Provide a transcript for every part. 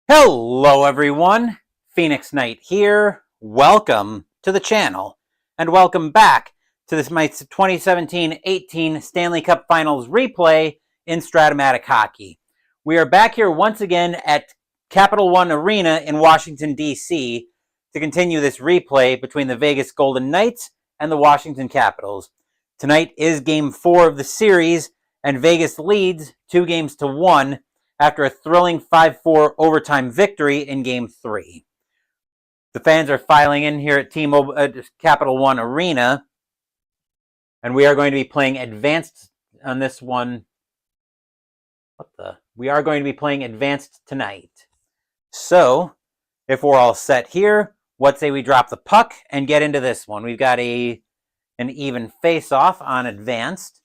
Hello everyone, Phoenix Knight here. Welcome to the channel and welcome back to this my 2017-18 Stanley Cup Finals replay in Strat-O-Matic hockey. We are back here once again at Capital One Arena in Washington, D.C. to continue this replay between the Vegas Golden Knights and the Washington Capitals. Tonight is Game 4 of the series and Vegas leads 2-1 after a thrilling 5-4 overtime victory in Game 3. The fans are filing in here at Capital One Arena, and we are going to be playing advanced on this one. We are going to be playing advanced tonight. So, if we're all set here, what say we drop the puck and get into this one? We've got an even face-off on advanced.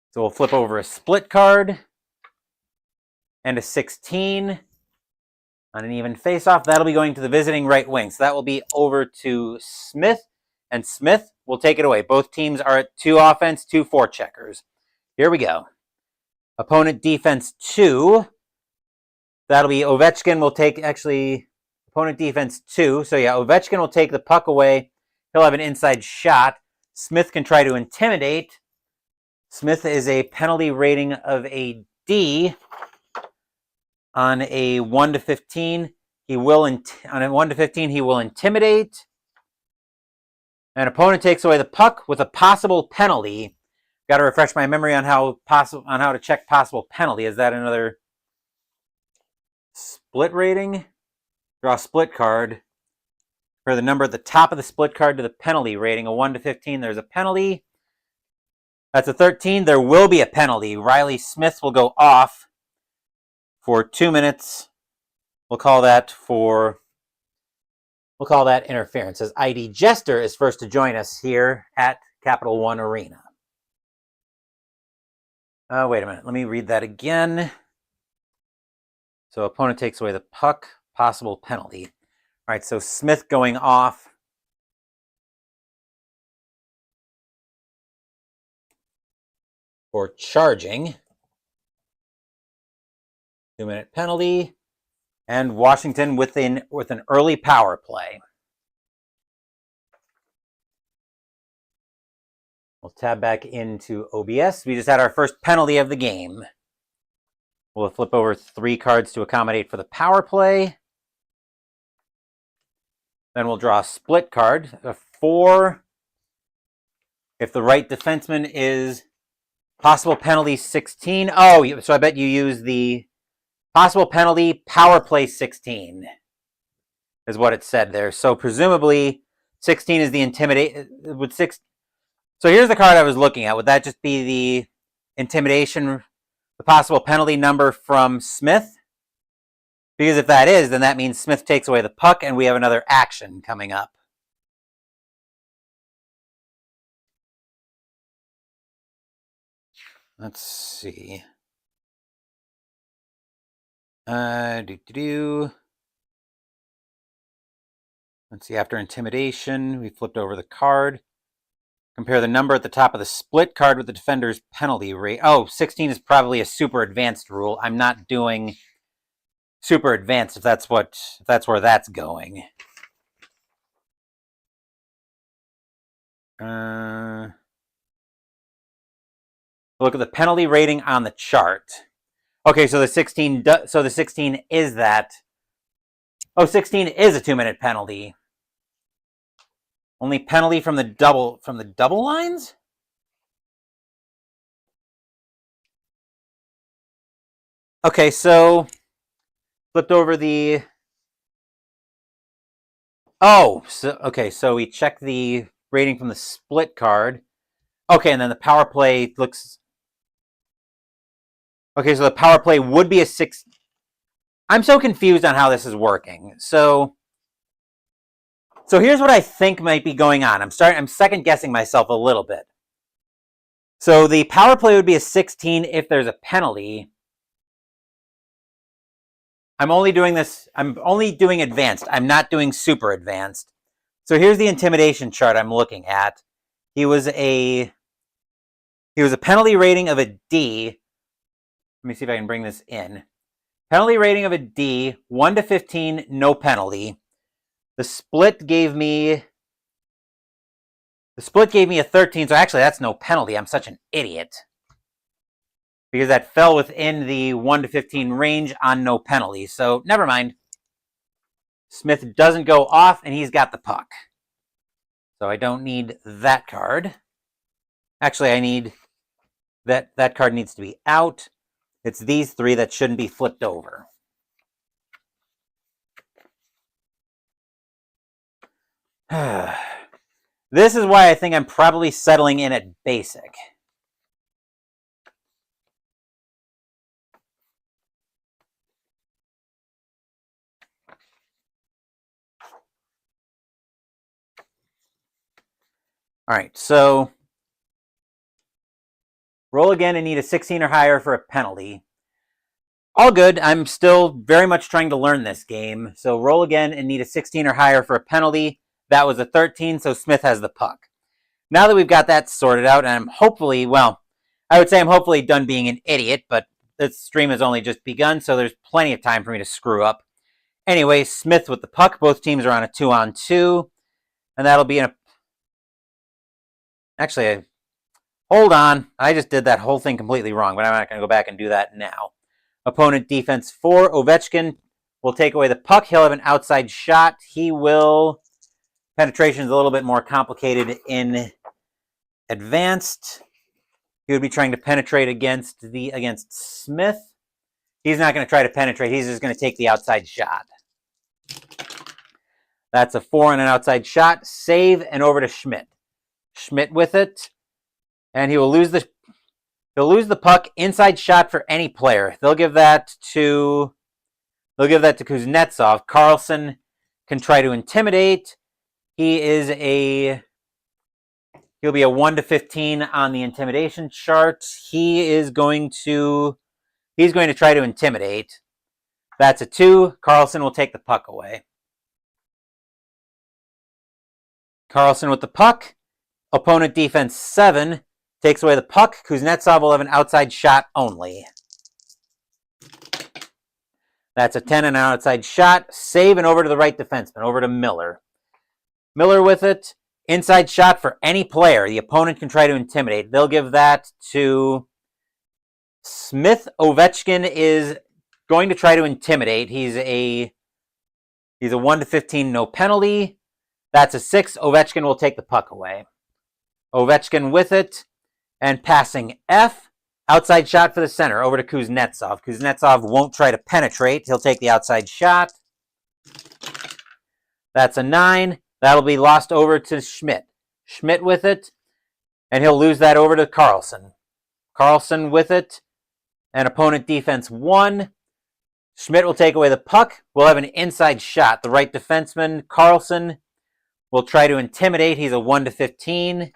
So we'll flip over a split card and a 16 on an even face-off. That'll be going to the visiting right wing. So that will be over to Smith, and Smith will take it away. Both teams are at 2 offense, 2 forecheckers. Here we go. Opponent defense 2. That'll be Ovechkin will take, opponent defense 2. So yeah, Ovechkin will take the puck away. He'll have an inside shot. Smith can try to intimidate. Smith is a penalty rating of a D. On a 1 to 15, he will intimidate. An opponent takes away the puck with a possible penalty. Got to refresh my memory on how to check possible penalty. Is that another split rating? Draw a split card. For the number at the top of the split card to the penalty rating, a 1 to 15, there's a penalty. That's a 13. There will be a penalty. Riley Smith will go off for 2 minutes. We'll call that interference, as ID Jester is first to join us here at Capital One Arena. Wait a minute, let me read that again. So opponent takes away the puck, possible penalty. All right, so Smith going off. For charging. 2-minute penalty, and Washington with an early power play. We'll tab back into OBS. We just had our first penalty of the game. We'll flip over 3 cards to accommodate for the power play. Then we'll draw a split card, a 4. If the right defenseman is possible penalty 16. Oh, so I bet you use the possible penalty, power play 16 is what it said there. So presumably 16 is the intimidate. So here's the card I was looking at. Would that just be the intimidation, the possible penalty number from Smith? Because if that is, then that means Smith takes away the puck and we have another action coming up. Let's see. Let's see, after intimidation, we flipped over the card. Compare the number at the top of the split card with the defender's penalty rate. Oh, 16 is probably a super advanced rule. I'm not doing super advanced if that's where that's going. Look at the penalty rating on the chart. Okay, so the 16 is that. Oh, 16 is a 2-minute penalty. Only penalty from the double lines? Okay, so flipped over the. Oh, so we check the rating from the split card. Okay, and then the power play looks. Okay, so the power play would be a 6. I'm so confused on how this is working. So here's what I think might be going on. I'm second guessing myself a little bit. So the power play would be a 16 if there's a penalty. I'm only doing advanced. I'm not doing super advanced. So here's the intimidation chart I'm looking at. He was a penalty rating of a D. Let me see if I can bring this in. Penalty rating of a D, 1 to 15, no penalty. The split gave me a 13, so actually that's no penalty. I'm such an idiot. Because that fell within the 1 to 15 range on no penalty. So never mind. Smith doesn't go off, and he's got the puck. So I don't need that card. Actually, I need that card needs to be out. It's these three that shouldn't be flipped over. This is why I think I'm probably settling in at basic. All right, so roll again and need a 16 or higher for a penalty. All good. I'm still very much trying to learn this game. So roll again and need a 16 or higher for a penalty. That was a 13, so Smith has the puck. Now that we've got that sorted out, and I'm hopefully, well, I would say I'm hopefully done being an idiot, but this stream has only just begun, so there's plenty of time for me to screw up. Anyway, Smith with the puck. Both teams are on a 2-on-2, and that'll be in a... Actually, hold on. I just did that whole thing completely wrong, but I'm not going to go back and do that now. Opponent defense 4. Ovechkin will take away the puck. He'll have an outside shot. He will... Penetration is a little bit more complicated in advanced. He would be trying to penetrate against Smith. He's not going to try to penetrate. He's just going to take the outside shot. That's a 4 on an outside shot. Save and over to Schmidt. Schmidt with it, and he will lose the puck. Inside shot for any player. They'll give that to Kuznetsov. Carlson can try to intimidate. He'll be a 1 to 15 on the intimidation chart. He's going to try to intimidate. That's a 2. Carlson will take the puck away. Carlson with the puck. Opponent defense 7 takes away the puck. Kuznetsov will have an outside shot only. That's a 10 and an outside shot. Save and over to the right defenseman, over to Miller. Miller with it. Inside shot for any player. The opponent can try to intimidate. They'll give that to Smith. Ovechkin is going to try to intimidate. He's a 1 to 15, no penalty. That's a 6. Ovechkin will take the puck away. Ovechkin with it, and passing F. Outside shot for the center, over to Kuznetsov. Kuznetsov won't try to penetrate. He'll take the outside shot. That's a 9. That'll be lost over to Schmidt. Schmidt with it, and he'll lose that over to Carlson. Carlson with it, and opponent defense 1. Schmidt will take away the puck. We'll have an inside shot. The right defenseman, Carlson, will try to intimidate. He's a 1 to 15.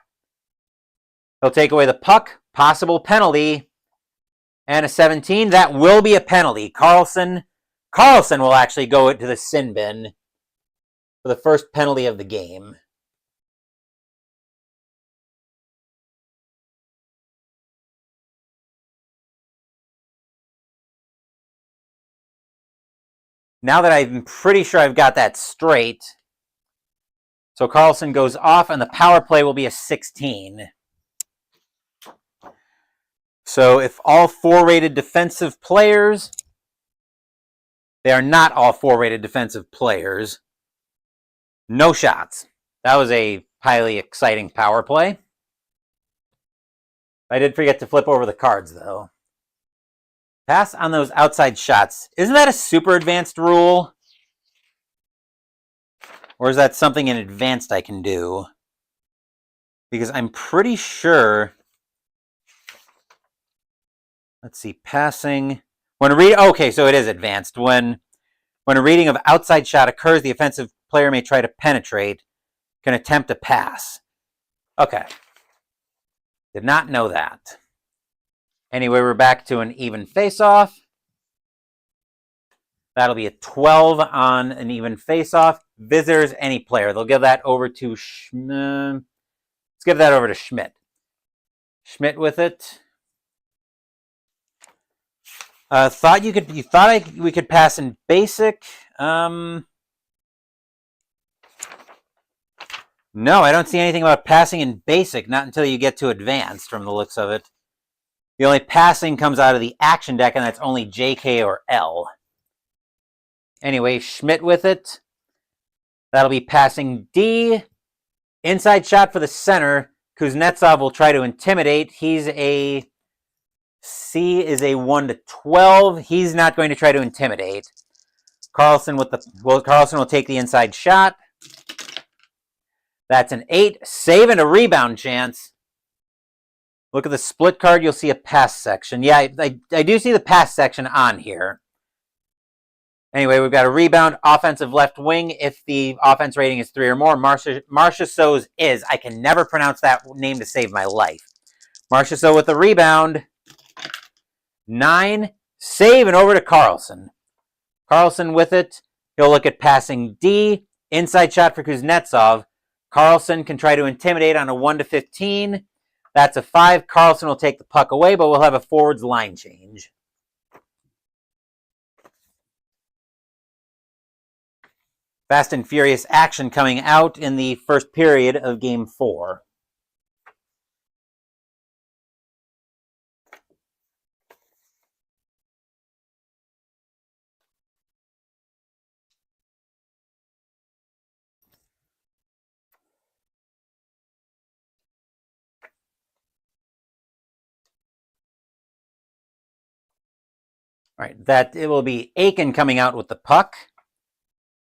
He'll take away the puck. Possible penalty. And a 17. That will be a penalty. Carlson will actually go to the sin bin for the first penalty of the game. Now that I'm pretty sure I've got that straight, so Carlson goes off, and the power play will be a 16. So if all 4-rated defensive players, they are not all 4-rated defensive players, no shots. That was a highly exciting power play. I did forget to flip over the cards, though. Pass on those outside shots. Isn't that a super advanced rule? Or is that something in advanced I can do? Because I'm pretty sure... Let's see, passing. Okay, so it is advanced. When a reading of outside shot occurs, the offensive player may try to penetrate, can attempt a pass. Okay. Did not know that. Anyway, we're back to an even face-off. That'll be a 12 on an even face-off. Visitors, any player. They'll give that over to Schmidt. Let's give that over to Schmidt. Schmidt with it. We could pass in basic. No, I don't see anything about passing in basic, not until you get to advanced from the looks of it. The only passing comes out of the action deck, and that's only JK or L. Anyway, Schmidt with it. That'll be passing D. Inside shot for the center. Kuznetsov will try to intimidate. C is a 1 to 12. He's not going to try to intimidate. Carlson will take the inside shot. That's an 8. Save and a rebound chance. Look at the split card. You'll see a pass section. Yeah, I do see the pass section on here. Anyway, we've got a rebound, offensive left wing if the offense rating is 3 or more. Marcia So's is. I can never pronounce that name to save my life. Marcia So with the rebound. 9. Save and over to Carlson. Carlson with it. He'll look at passing D. Inside shot for Kuznetsov. Carlson can try to intimidate on a 1 to 15. That's a 5. Carlson will take the puck away, but we'll have a forwards line change. Fast and furious action coming out in the first period of Game 4. All right, it will be Aiken coming out with the puck.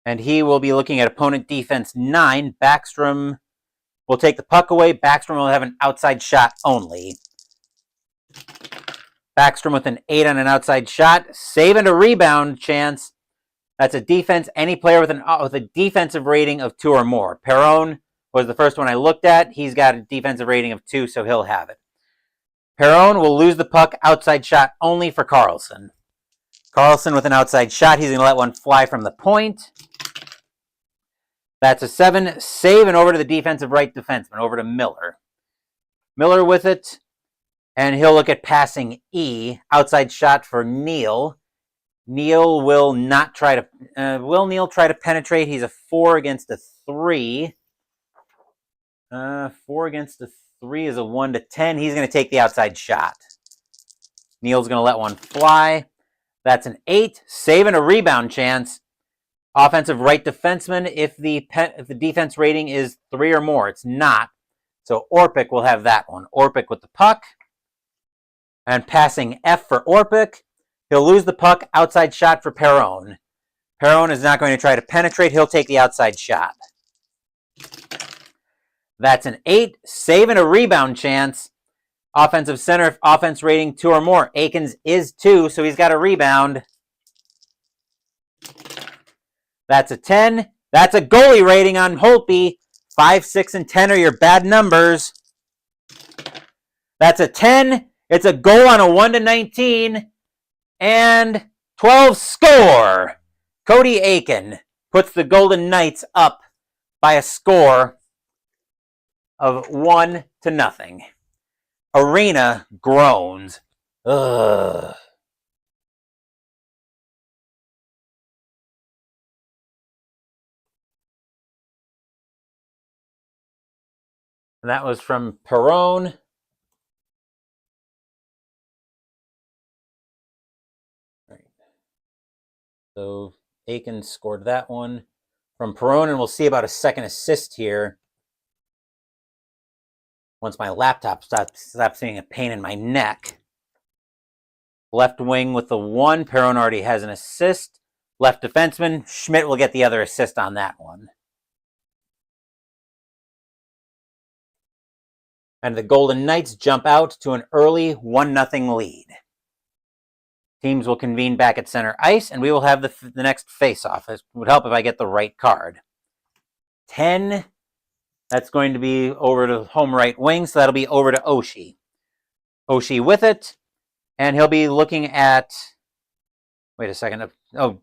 And he will be looking at opponent defense 9. Backstrom will take the puck away. Backstrom will have an outside shot only. Backstrom with an 8 on an outside shot. Save and a rebound chance. That's a defense. Any player with a defensive rating of 2 or more. Perron was the first one I looked at. He's got a defensive rating of 2, so he'll have it. Perron will lose the puck. Outside shot only for Carlson. Carlson with an outside shot. He's going to let one fly from the point. That's a 7. Save and over to the defensive right defenseman, over to Miller. Miller with it, and he'll look at passing E. Outside shot for Neal. Neal will not try to... will Neal try to penetrate? He's a 4 against a 3. 4 against a 3 is a 1 to 10. He's going to take the outside shot. Neal's going to let one fly. That's an 8. Save and a rebound chance. Offensive right defenseman if the defense rating is 3 or more. It's not. So Orpik will have that one. Orpik with the puck. And passing F for Orpik. He'll lose the puck. Outside shot for Perron. Perron is not going to try to penetrate. He'll take the outside shot. That's an 8. Save and a rebound chance. Offensive center if offense rating 2 or more. Aikens is 2, so he's got a rebound. That's a 10. That's a goalie rating on Holtby. 5, 6, and 10 are your bad numbers. That's a 10. It's a goal on a 1 to 19. And 12 score. Cody Aiken puts the Golden Knights up by a score of 1 to 0. Arena groans. Ugh. That was from Perron. Right. So Aiken scored that one from Perron, and we'll see about a second assist here. Once my laptop stops being a pain in my neck. Left wing with the 1. Perron already has an assist. Left defenseman. Schmidt will get the other assist on that one. And the Golden Knights jump out to an early 1-0 lead. Teams will convene back at center ice, and we will have the next face-off. It would help if I get the right card. 10. That's going to be over to home right wing, so that'll be over to Oshie. Oshie with it, and he'll be looking at... Wait a second. Oh,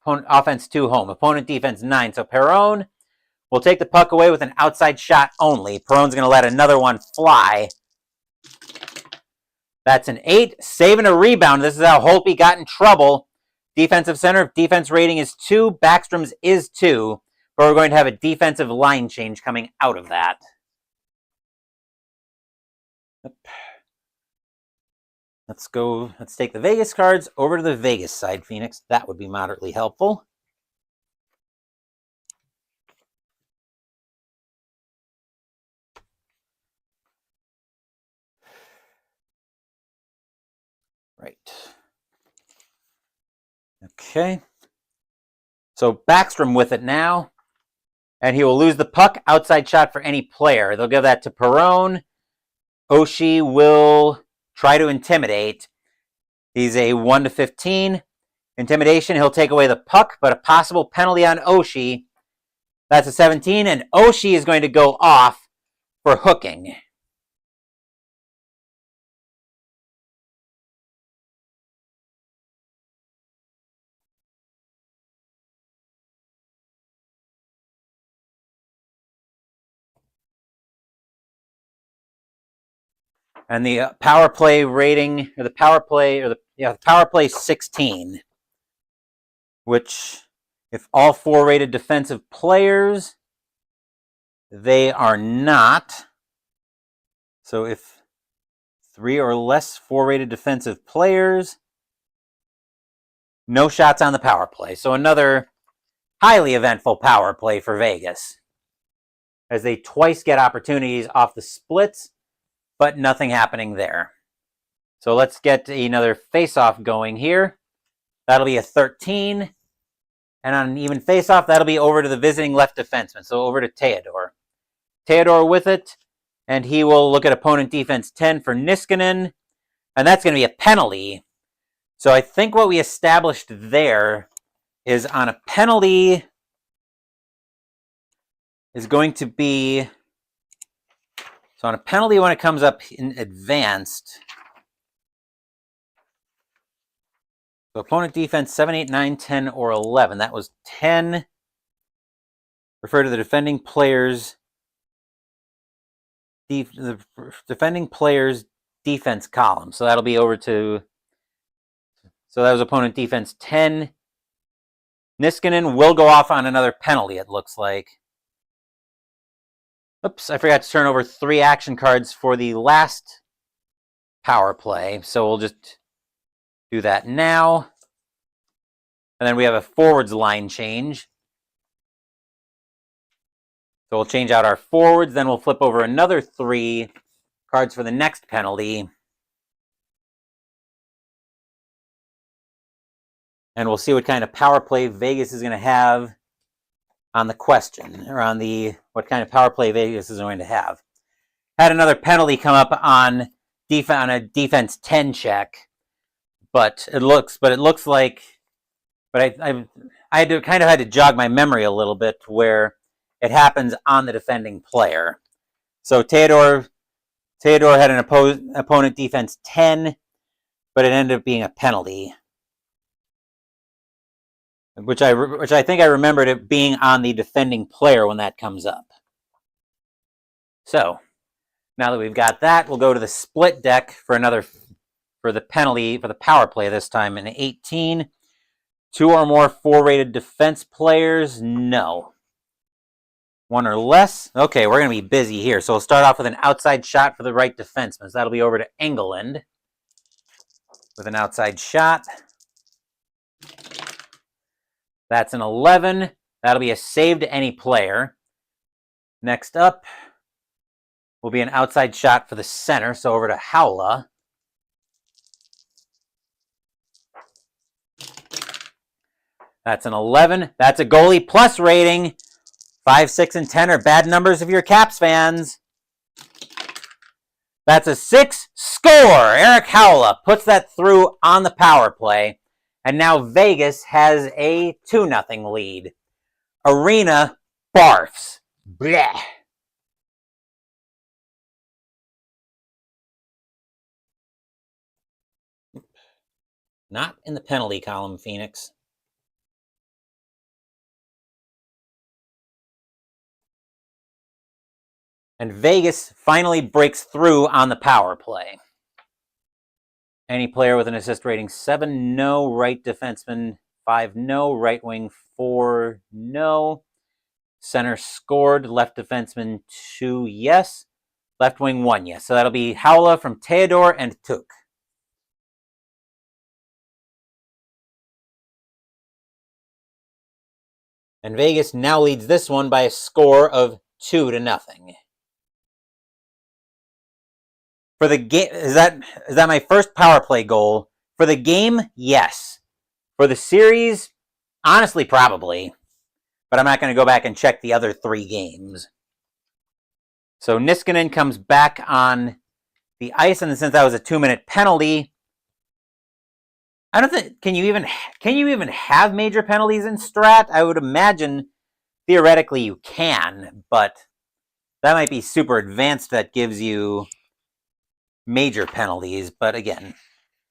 opponent offense 2 home. Opponent defense 9. So Perron will take the puck away with an outside shot only. Perron's going to let another one fly. That's an 8. Saving a rebound. This is how Holtby got in trouble. Defensive center, defense rating is 2. Backstrom's is 2. But we're going to have a defensive line change coming out of that. Let's go. Let's take the Vegas cards over to the Vegas side, Phoenix. That would be moderately helpful. Right. Okay. So Backstrom with it now. And he will lose the puck. Outside shot for any player. They'll give that to Perron. Oshie will try to intimidate. He's a 1-15. Intimidation, he'll take away the puck, but a possible penalty on Oshie. That's a 17, and Oshie is going to go off for hooking. And the power play rating, or the power play 16, which, if all 4 rated defensive players, they are not. So if 3 or less 4 rated defensive players, no shots on the power play. So another highly eventful power play for Vegas, as they twice get opportunities off the splits, but nothing happening there. So let's get another face-off going here. That'll be a 13. And on an even face-off, that'll be over to the visiting left defenseman. So over to Theodore. Theodore with it, and he will look at opponent defense 10 for Niskanen. And that's going to be a penalty. So I think what we established there is on a penalty is going to be... So on a penalty when it comes up in advanced, so opponent defense 7, 8, 9, 10, or 11. That was 10. Refer to the defending player's defense column. So that'll be over to, so that was opponent defense 10. Niskanen will go off on another penalty, it looks like. Oops, I forgot to turn over 3 action cards for the last power play. So we'll just do that now. And then we have a forwards line change. So we'll change out our forwards, then we'll flip over another 3 cards for the next penalty. And we'll see what kind of power play Vegas is going to have on the question, or on the what kind of power play Vegas is going to have. Had another penalty come up on a defense 10 check, but it looks like, but I had to jog my memory a little bit where it happens on the defending player. So Theodore had an opponent defense 10, but it ended up being a penalty. Which I think I remembered it being on the defending player when that comes up. So now that we've got that, we'll go to the split deck for the penalty for the power play this time in 18. 2 or more 4-rated defense players, no. 1 or less, okay, we're going to be busy here. So we'll start off with an outside shot for the right defenseman. So that'll be over to Engeland with an outside shot. That's an 11. That'll be a save to any player. Next up will be an outside shot for the center, so over to Howla. That's an 11. That's a goalie plus rating. 5, 6, and 10 are bad numbers if you're Caps fans. That's a 6. Score! Eric Howla puts that through on the power play. And now Vegas has a 2-0 lead. Arena barfs. Blech. Not in the penalty column, Phoenix. And Vegas finally breaks through on the power play. Any player with an assist rating 7, no. Right defenseman 5, no. Right wing 4, no. Center scored. Left defenseman 2, yes. Left wing 1, yes. So that'll be Haula from Theodore and Tuk. And Vegas now leads this one by a score of 2-0. For the game, is that my first power play goal? For the game, yes. For the series, honestly, probably. But I'm not going to go back and check the other 3 games. So Niskanen comes back on the ice, and since that was a 2-minute penalty, I don't think can you even have major penalties in Strat? I would imagine theoretically you can, but that might be super advanced. That gives you major penalties, but again,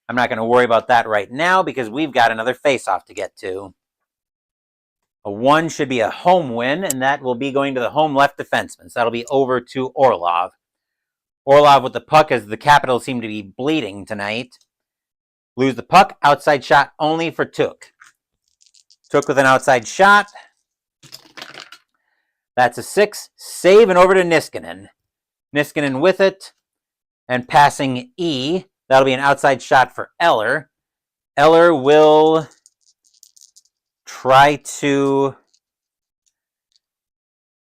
I'm not going to worry about that right now because we've got another face-off to get to. A 1 should be a home win, and that will be going to the home left defenseman. So that'll be over to Orlov. Orlov with the puck as the Capitals seem to be bleeding tonight. Lose the puck, outside shot only for Tuk. Tuk with an outside shot. That's a 6. Save and over to Niskanen. Niskanen with it. And passing E. That'll be an outside shot for Eller. Eller will try to...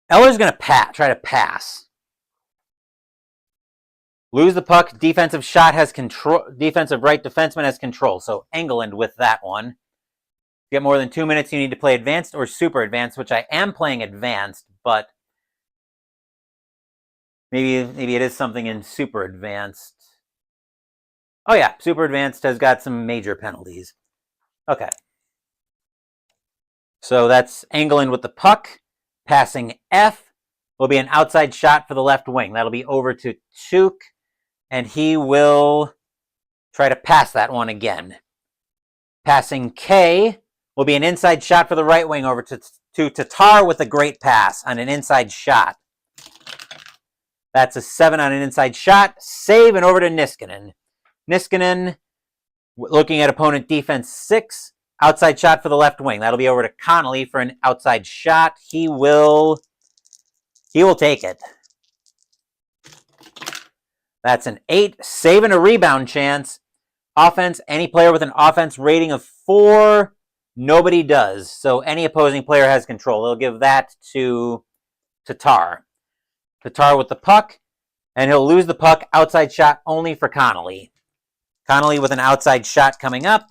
Eller's going to try to pass. Lose the puck. Defensive shot has control. Defensive right defenseman has control. So Engeland with that one. If you get more than 2 minutes, you need to play advanced or super advanced, which I am playing advanced, but maybe it is something in super advanced. Oh yeah, super advanced has got some major penalties. Okay. So that's Engeland with the puck. Passing F will be an outside shot for the left wing. That'll be over to Chuk, and he will try to pass that one again. Passing K will be an inside shot for the right wing over to Tatar with a great pass on an inside shot. That's a 7 on an inside shot. Save and over to Niskanen. Niskanen, looking at opponent defense 6, outside shot for the left wing. That'll be over to Connolly for an outside shot. He will take it. That's an 8. Save and a rebound chance. Offense, any player with an offense rating of 4, nobody does. So any opposing player has control. They'll give that to Tatar. Tatar with the puck, and he'll lose the puck. Outside shot only for Connolly. Connolly with an outside shot coming up.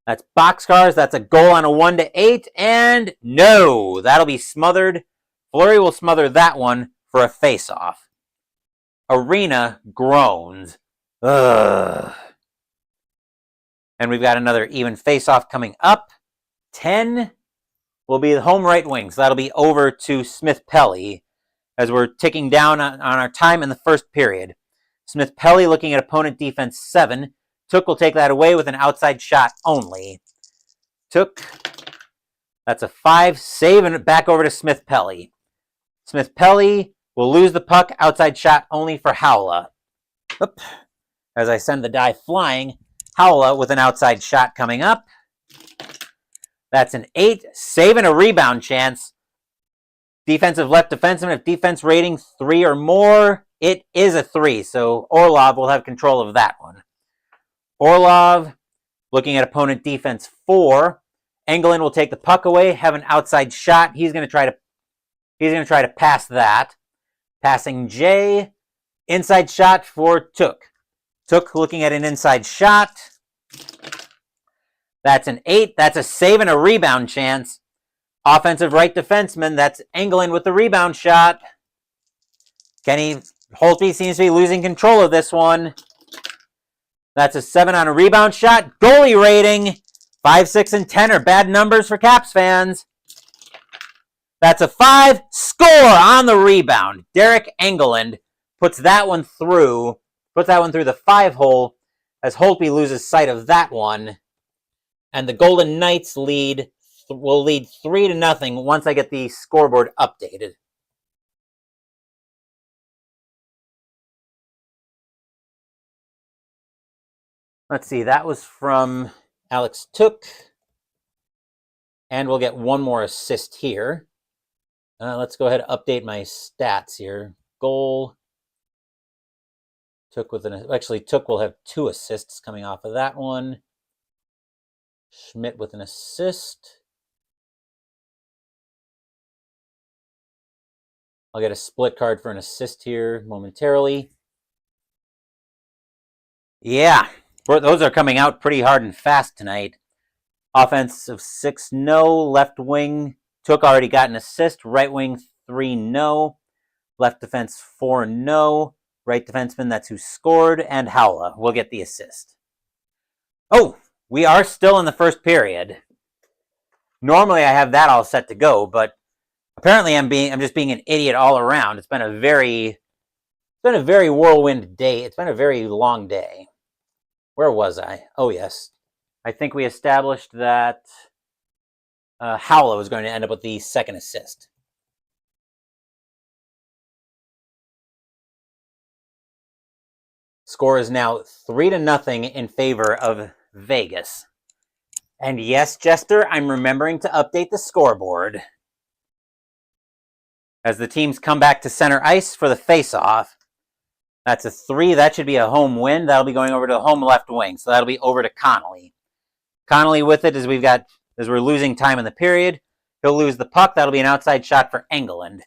That's boxcars. That's a goal on a 1-8. And no, that'll be smothered. Fleury will smother that one for a face-off. Arena groans. Ugh. And we've got another even face-off coming up. 10 will be the home right wing. So that'll be over to Smith-Pelly as we're ticking down on our time in the first period. Smith-Pelly looking at opponent defense 7. Tuk will take that away with an outside shot only. Tuk, that's a 5. Save and back over to Smith-Pelly. Smith-Pelly will lose the puck. Outside shot only for Haula. Oop. As I send the die flying, Haula with an outside shot coming up. That's an 8. Save and a rebound chance. Defensive left defenseman, if defense rating 3 or more, it is a 3. So Orlov will have control of that one. Orlov looking at opponent defense 4. Engeland will take the puck away, have an outside shot. He's going to try to pass that. Passing J, inside shot for Tuk. Tuk looking at an inside shot. That's an 8. That's a save and a rebound chance. Offensive right defenseman, that's Engeland with the rebound shot. Kenny Holtby seems to be losing control of this one. That's a 7 on a rebound shot. Goalie rating, 5, 6, and 10 are bad numbers for Caps fans. That's a 5. Score on the rebound. Derek Engeland puts that one through the 5-hole as Holtby loses sight of that one. And the Golden Knights will lead 3-0 once I get the scoreboard updated. Let's see, that was from Alex Took. And we'll get one more assist here. Let's go ahead and update my stats here. Goal. Took will have 2 assists coming off of that one. Schmidt with an assist. I'll get a split card for an assist here momentarily. Yeah, those are coming out pretty hard and fast tonight. Offensive 6, no. Left wing, Took already got an assist. Right wing, 3, no. Left defense, 4, no. Right defenseman, that's who scored. And Howla will get the assist. Oh, we are still in the first period. Normally I have that all set to go, but apparently I'm just being an idiot all around. It's been a very whirlwind day. It's been a very long day. Where was I? Oh, yes. I think we established that Howla was going to end up with the second assist. Score is now 3-0 in favor of Vegas. And yes, Jester, I'm remembering to update the scoreboard. As the teams come back to center ice for the face-off. That's a 3. That should be a home win. That'll be going over to the home left wing. So that'll be over to Connolly. Connolly with it as we're losing time in the period. He'll lose the puck. That'll be an outside shot for Engeland.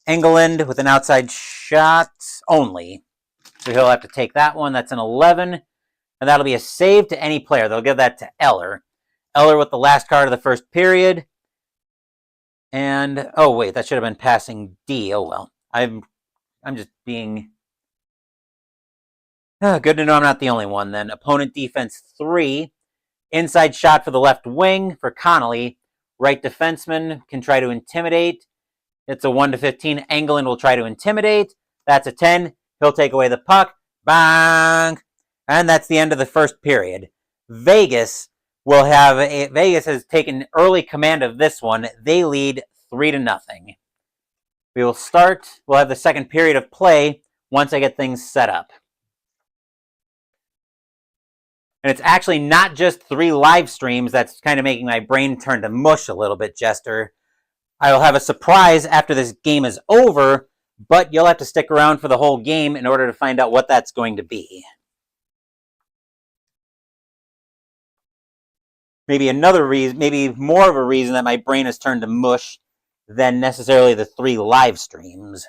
Engeland with an outside shot only. So he'll have to take that one. That's an 11. And that'll be a save to any player. They'll give that to Eller. Eller with the last card of the first period. And, oh wait, that should have been passing D. Oh well. I'm just being... good to know I'm not the only one then. Opponent defense 3. Inside shot for the left wing for Connolly. Right defenseman can try to intimidate. It's a 1-15. Engeland will try to intimidate. That's a 10. He'll take away the puck. Bang! And that's the end of the first period. Vegas has taken early command of this one. They lead 3-0. We'll have the second period of play once I get things set up. And it's actually not just 3 live streams that's kind of making my brain turn to mush a little bit, Jester. I will have a surprise after this game is over, but you'll have to stick around for the whole game in order to find out what that's going to be. Maybe more of a reason that my brain has turned to mush than necessarily the 3 live streams.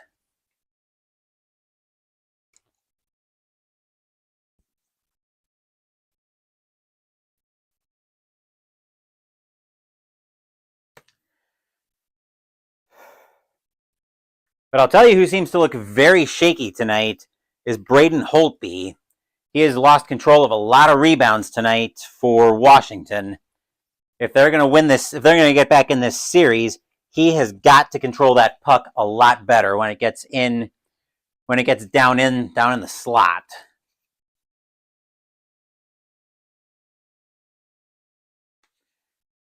But I'll tell you who seems to look very shaky tonight is Braden Holtby. He has lost control of a lot of rebounds tonight for Washington. If they're going to win this, if they're going to get back in this series, he has got to control that puck a lot better when it gets down in the slot.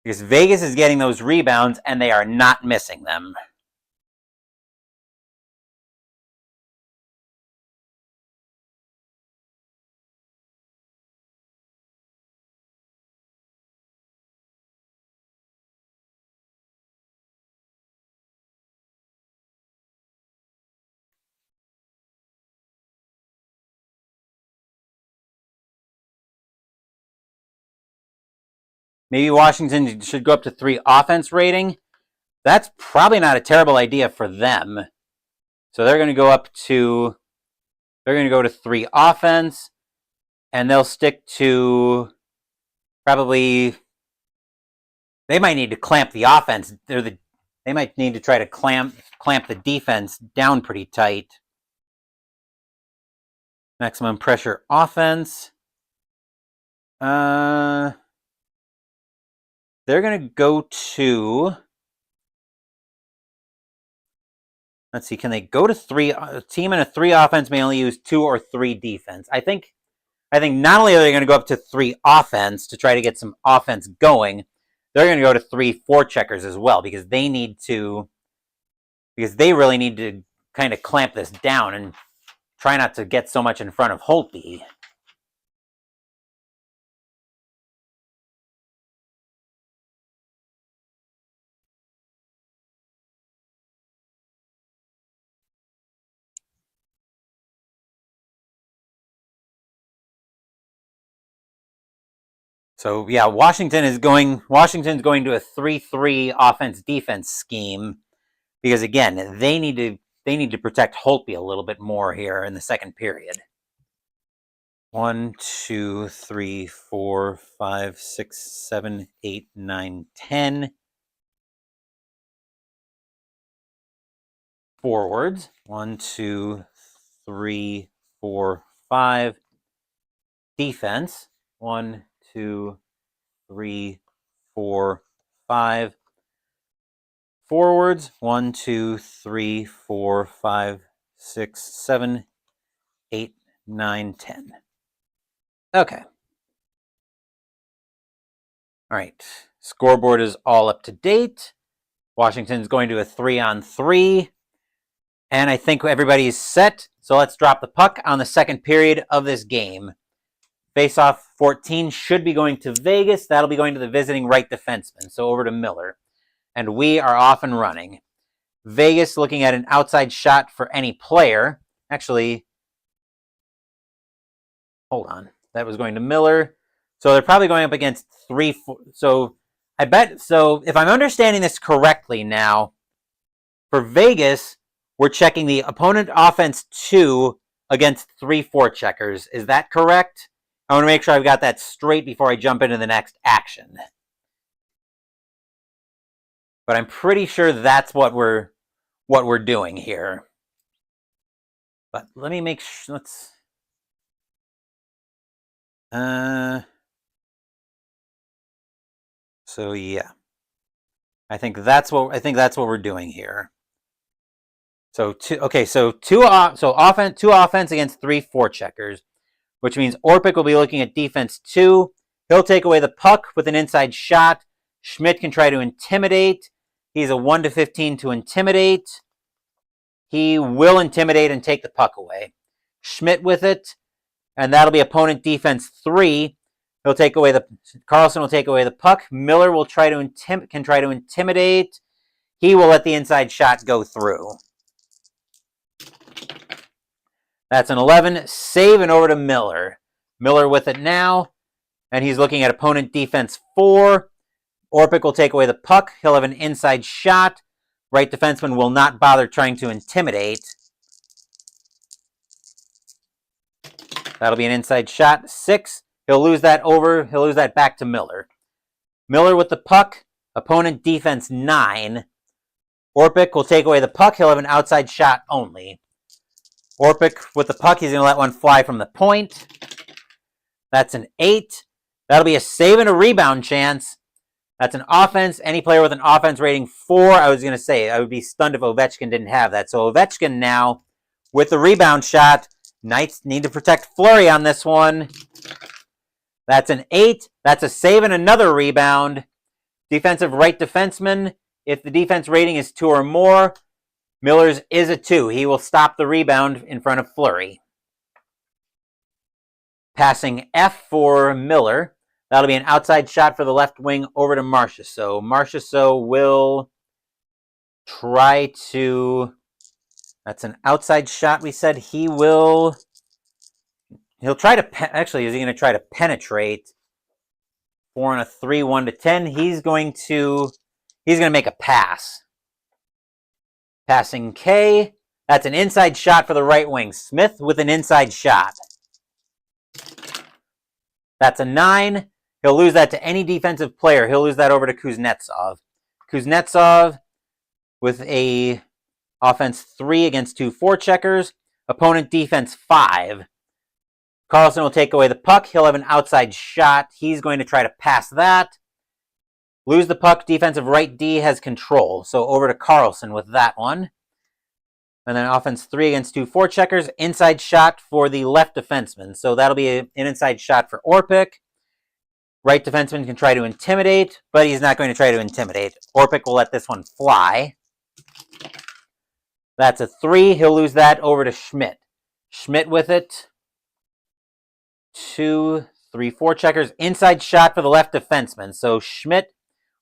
Because Vegas is getting those rebounds and they are not missing them. Maybe Washington should go up to 3 offense rating. That's probably not a terrible idea for them. So they're going to go to 3 offense, and they'll stick to probably. They might need to clamp the offense. They might need to try to clamp the defense down pretty tight. Maximum pressure offense. They're going to go to... Let's see, can they go to 3? A team in a 3 offense may only use 2 or 3 defense. I think not only are they going to go up to 3 offense to try to get some offense going, they're going to go to 3 forecheckers as well because they really need to kind of clamp this down and try not to get so much in front of Holtby. So yeah, Washington's going to a 3-3 offense-defense scheme because again, they need to protect Holtby a little bit more here in the second period. 1, 2, 3, 4, 5, 6, 7, 8, 9, 10. Forwards. 1, 2, 3, 4, 5. Defense. 1, 2, 3, 4, 5. Forwards. 1, 2, 3, 4, 5, 6, 7, 8, 9, 10. Okay. All right. Scoreboard is all up to date. Washington's going to a 3-on-3. And I think everybody's set. So let's drop the puck on the second period of this game. Faceoff 14 should be going to Vegas. That'll be going to the visiting right defenseman. So over to Miller. And we are off and running. Vegas looking at an outside shot for any player. Actually, hold on. That was going to Miller. So they're probably going up against 3-4. So I bet, so if I'm understanding this correctly now, for Vegas, we're checking the opponent offense 2 against 3-4 checkers. Is that correct? I want to make sure I've got that straight before I jump into the next action. But I'm pretty sure that's what we're doing here. But let me make sure. Let's. So yeah, I think that's what we're doing here. So two offense against 3-4 checkers, which means Orpik will be looking at defense 2. He'll take away the puck with an inside shot. Schmidt can try to intimidate. He's a 1-15 to intimidate. He will intimidate and take the puck away. Schmidt with it, and that'll be opponent defense 3. Carlson will take away the puck. Miller will try to intimidate. He will let the inside shot go through. That's an 11. Save and over to Miller. Miller with it now, and he's looking at opponent defense 4. Orpik will take away the puck. He'll have an inside shot. Right defenseman will not bother trying to intimidate. That'll be an inside shot. 6. He'll lose that over. He'll lose that back to Miller. Miller with the puck. Opponent defense 9. Orpik will take away the puck. He'll have an outside shot only. Orpik with the puck. He's going to let one fly from the point. That's an 8. That'll be a save and a rebound chance. That's an offense. Any player with an offense rating 4, I was going to say, I would be stunned if Ovechkin didn't have that. So Ovechkin now with the rebound shot. Knights need to protect Fleury on this one. That's an 8. That's a save and another rebound. Defensive right defenseman. If the defense rating is 2 or more, Miller's is a 2. He will stop the rebound in front of Fleury. Passing F for Miller. That'll be an outside shot for the left wing over to Marchessault. Marchessault will try to... That's an outside shot, we said. He'll try to... Actually, is he going to try to penetrate? 4 on a 3, 1-10. He's going to make a pass. Passing K. That's an inside shot for the right wing. Smith with an inside shot. That's a 9. He'll lose that to any defensive player. He'll lose that over to Kuznetsov. Kuznetsov with a offense 3 against 2 forecheckers. Opponent defense 5. Carlson will take away the puck. He'll have an outside shot. He's going to try to pass that. Lose the puck. Defensive right D has control. So over to Carlson with that one. And then offense 3 against 2 forecheckers. Inside shot for the left defenseman. So that'll be an inside shot for Orpik. Right defenseman can try to intimidate, but he's not going to try to intimidate. Orpik will let this one fly. That's a 3. He'll lose that over to Schmidt. Schmidt with it. 2, 3, 4 checkers. Inside shot for the left defenseman. So Schmidt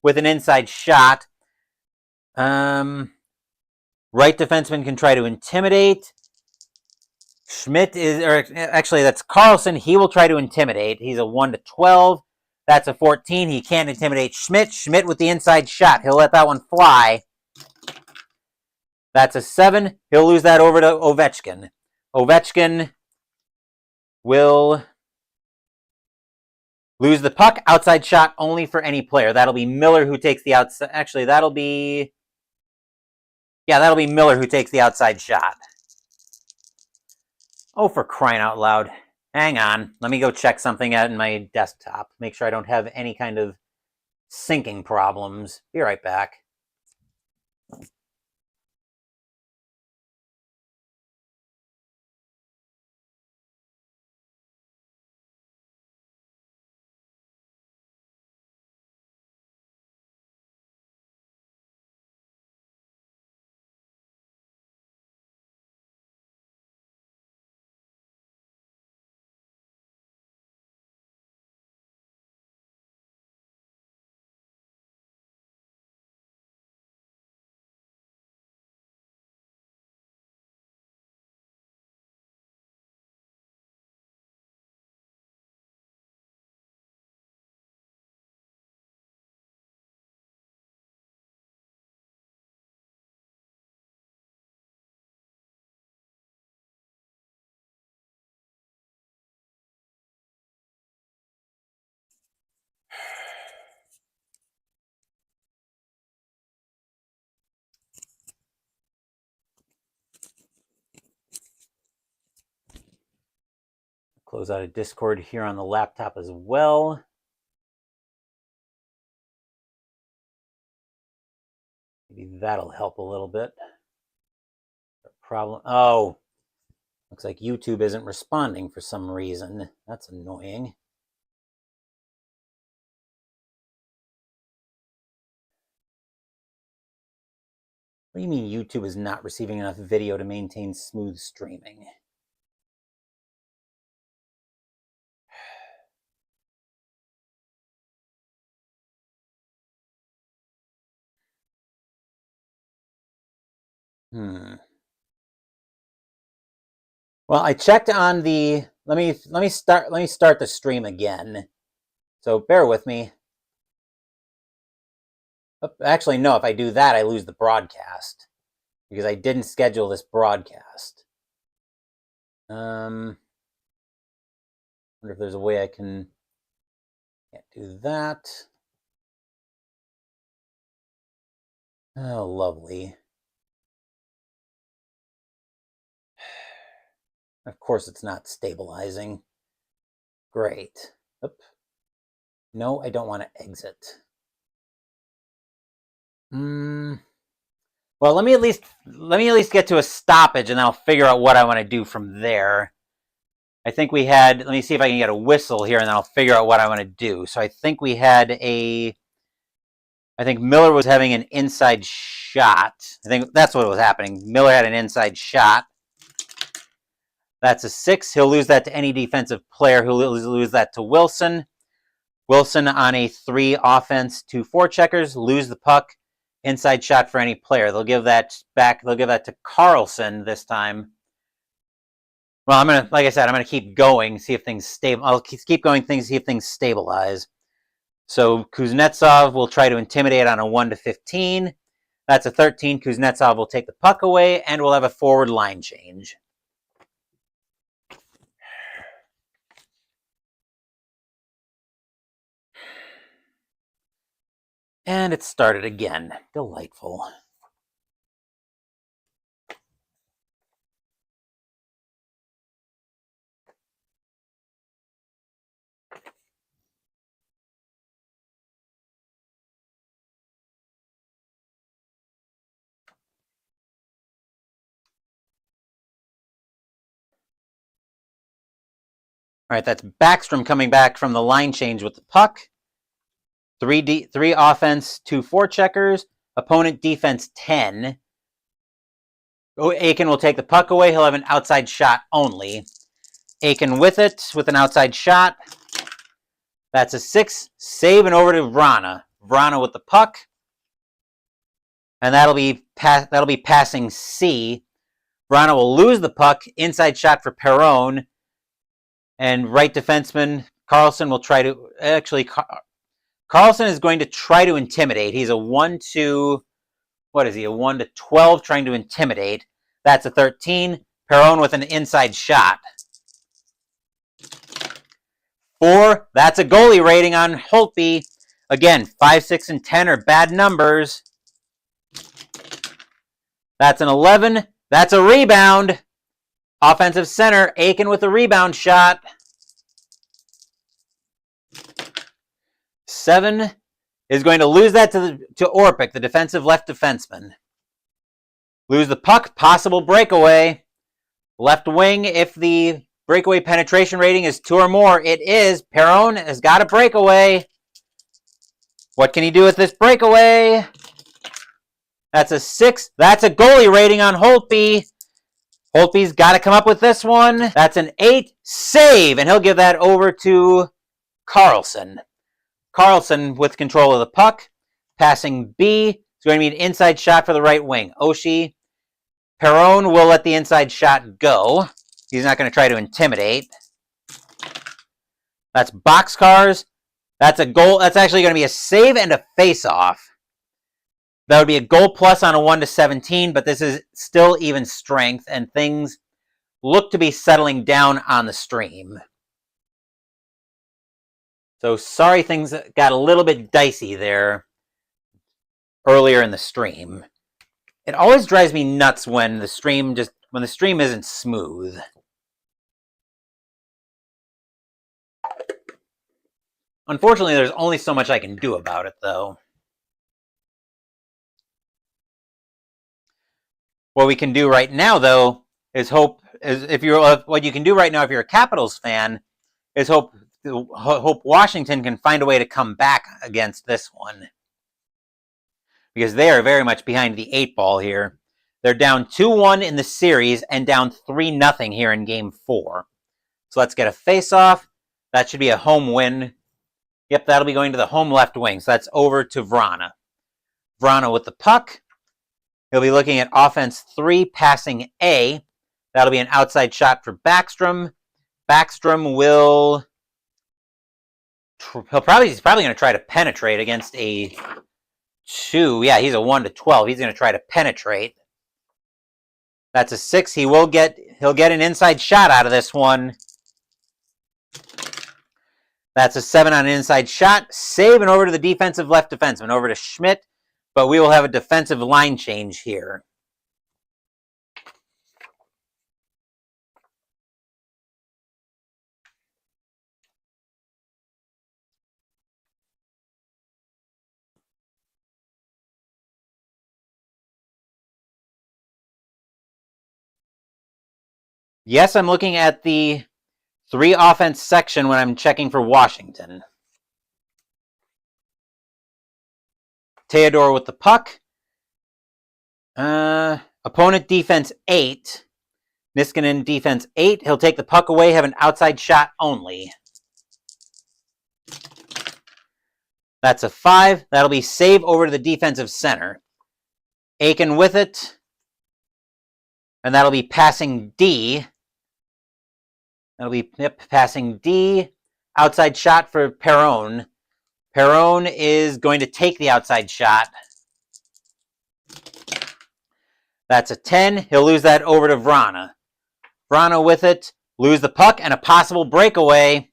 with an inside shot. Right defenseman can try to intimidate. Schmidt is, or actually that's Carlson. He will try to intimidate. He's a 1-12. That's a 14. He can't intimidate Schmidt. Schmidt with the inside shot. He'll let that one fly. That's a 7. He'll lose that over to Ovechkin. Ovechkin will lose the puck. Outside shot only for any player. That'll be Miller who takes the outside. Actually, that'll be Miller who takes the outside shot. Oh, for crying out loud. Hang on. Let me go check something out in my desktop. Make sure I don't have any kind of syncing problems. Be right back. Close out of Discord here on the laptop as well. Maybe that'll help a little bit. Problem. Oh, looks like YouTube isn't responding for some reason. That's annoying. What do you mean YouTube is not receiving enough video to maintain smooth streaming? Well, I checked on the. Let me start the stream again. So bear with me. Actually, no. If I do that, I lose the broadcast because I didn't schedule this broadcast. Wonder if there's a way I can. Can't do that. Oh, lovely. Of course, it's not stabilizing. Great. Oop. No, I don't want to exit. Well, let me at least get to a stoppage, and then I'll figure out what I want to do from there. I think we had. Let me see if I can get a whistle here, and then I'll figure out what I want to do. So I think we had a. I think Miller was having an inside shot. I think that's what was happening. Miller had an inside shot. That's a 6. He'll lose that to any defensive player. He'll lose that to Wilson. Wilson on a 3 offense, 2 forecheckers. Lose the puck. Inside shot for any player. They'll give that back. They'll give that to Carlson this time. Well, like I said, I'm gonna keep going, see if things stable. I'll keep going, see if things stabilize. So Kuznetsov will try to intimidate on a 1 to 15. That's a 13. Kuznetsov will take the puck away, and we'll have a forward line change. And it started again. Delightful. All right, that's Backstrom coming back from the line change with the puck. 3 offense, 2 forecheckers. Opponent defense 10. Aiken will take the puck away. He'll have an outside shot only. Aiken with it, with an outside shot. That's a 6. Save and over to Vrana. Vrana with the puck. And that'll be passing C. Vrana will lose the puck. Inside shot for Perron. And right defenseman Carlson will try to, actually, Carlson is going to try to intimidate. He's a 1 to, what is he, a 1 to 12 trying to intimidate. That's a 13. Perron with an inside shot. 4, that's a goalie rating on Holtby. Again, 5, 6, and 10 are bad numbers. That's an 11. That's a rebound. Offensive center, Aiken with a rebound shot. 7 is going to lose that to Orpik, the defensive left defenseman. Lose the puck, possible breakaway. Left wing, if the breakaway penetration rating is 2 or more, it is. Perron has got a breakaway. What can he do with this breakaway? That's a 6. That's a goalie rating on Holtby. Holtby's got to come up with this one. That's an 8. Save, and he'll give that over to Carlson. Carlson with control of the puck. Passing B. It's going to be an inside shot for the right wing. Oshie. Perron will let the inside shot go. He's not going to try to intimidate. That's boxcars. That's a goal. That's actually going to be a save and a face-off. That would be a goal plus on a 1 to 17, but this is still even strength, and things look to be settling down on the stream. So sorry things got a little bit dicey there earlier in the stream. It always drives me nuts when the stream isn't smooth. Unfortunately, there's only so much I can do about it, though. What we can do right now, though, is hope. What you can do right now, if you're a Capitals fan, is hope Washington can find a way to come back against this one, because they are very much behind the 8 ball here. They're down 2-1 in the series and down 3-0 here in Game 4. So let's get a face-off. That should be a home win. Yep, that'll be going to the home left wing. So that's over to Vrana. Vrana with the puck. He'll be looking at offense 3, passing A. That'll be an outside shot for Backstrom. Backstrom will... He's probably going to try to penetrate against a 2. Yeah, he's a 1 to 12. He's going to try to penetrate. That's a 6. He'll get an inside shot out of this one. That's a 7 on an inside shot. Save, and over to the defensive left defenseman, over to Schmidt. But we will have a defensive line change here. Yes, I'm looking at the 3 offense section when I'm checking for Washington. Theodore with the puck. Opponent defense 8. Niskanen defense 8. He'll take the puck away, have an outside shot only. That's a 5. That'll be save over to the defensive center. Aiken with it. And that'll be passing D. That'll be passing D. Outside shot for Perron. Perron is going to take the outside shot. That's a 10. He'll lose that over to Vrana. Vrana with it. Lose the puck and a possible breakaway.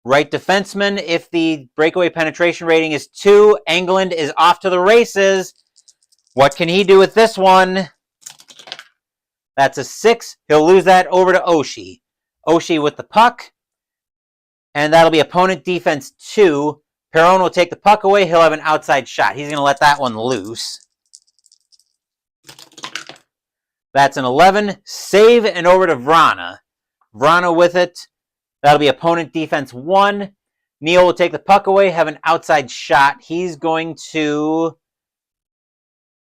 Right defenseman, if the breakaway penetration rating is 2, Engeland is off to the races. What can he do with this one? That's a 6. He'll lose that over to Oshie. Oshie with the puck. And that'll be opponent defense 2. Perron will take the puck away. He'll have an outside shot. He's going to let that one loose. That's an 11. Save, and over to Vrana. Vrana with it. That'll be opponent defense 1. Neal will take the puck away, have an outside shot. He's going to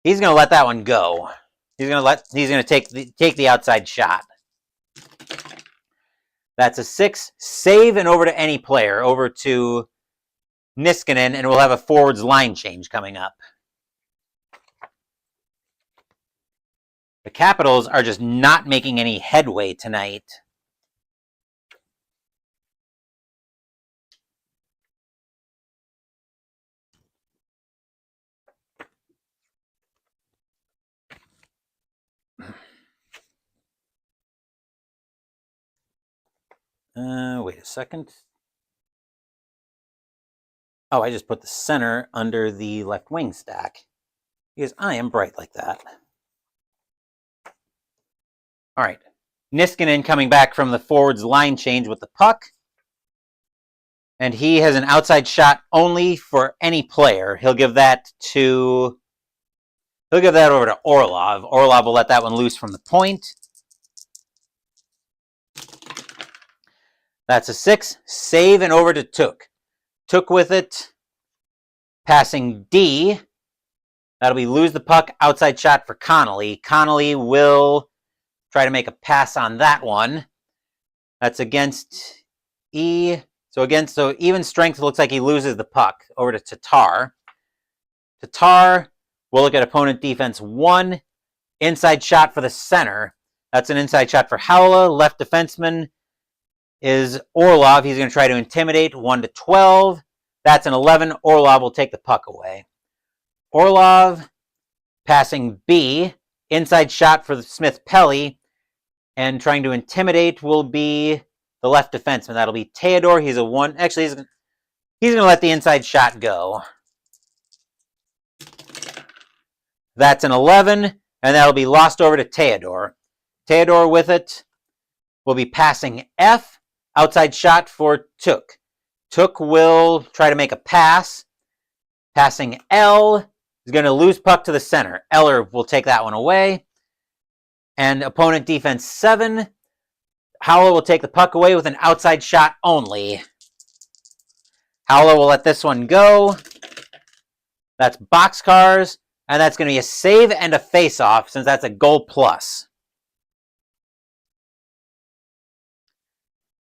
let that one go. He's going to take the outside shot. That's a 6. Save, and over to any player, over to Niskanen, and we'll have a forwards line change coming up. The Capitals are just not making any headway tonight. Wait a second. Oh, I just put the center under the left wing stack because I am bright like that. All right. Niskanen coming back from the forwards line change with the puck. And he has an outside shot only for any player. He'll give that over to Orlov. Orlov will let that one loose from the point. That's a 6. Save and over to Took. Took with it. Passing D. That'll be lose the puck. Outside shot for Connolly. Connolly will try to make a pass on that one. That's against E. So even strength looks like he loses the puck. Over to Tatar. Tatar will look at opponent defense 1. Inside shot for the center. That's an inside shot for Howla. Left defenseman is Orlov. He's going to try to intimidate 1-12. That's an 11. Orlov will take the puck away. Orlov passing B. Inside shot for the Smith-Pelly. And trying to intimidate will be the left defenseman. That'll be Theodore. He's a 1. Actually, he's going to let the inside shot go. That's an 11. And that'll be lost over to Theodore. Theodore with it will be passing F. Outside shot for Took. Took will try to make a pass. Passing L. Is going to lose puck to the center. Eller will take that one away. And opponent defense 7. Howla will take the puck away with an outside shot only. Howla will let this one go. That's boxcars. And that's going to be a save and a face-off since that's a goal plus.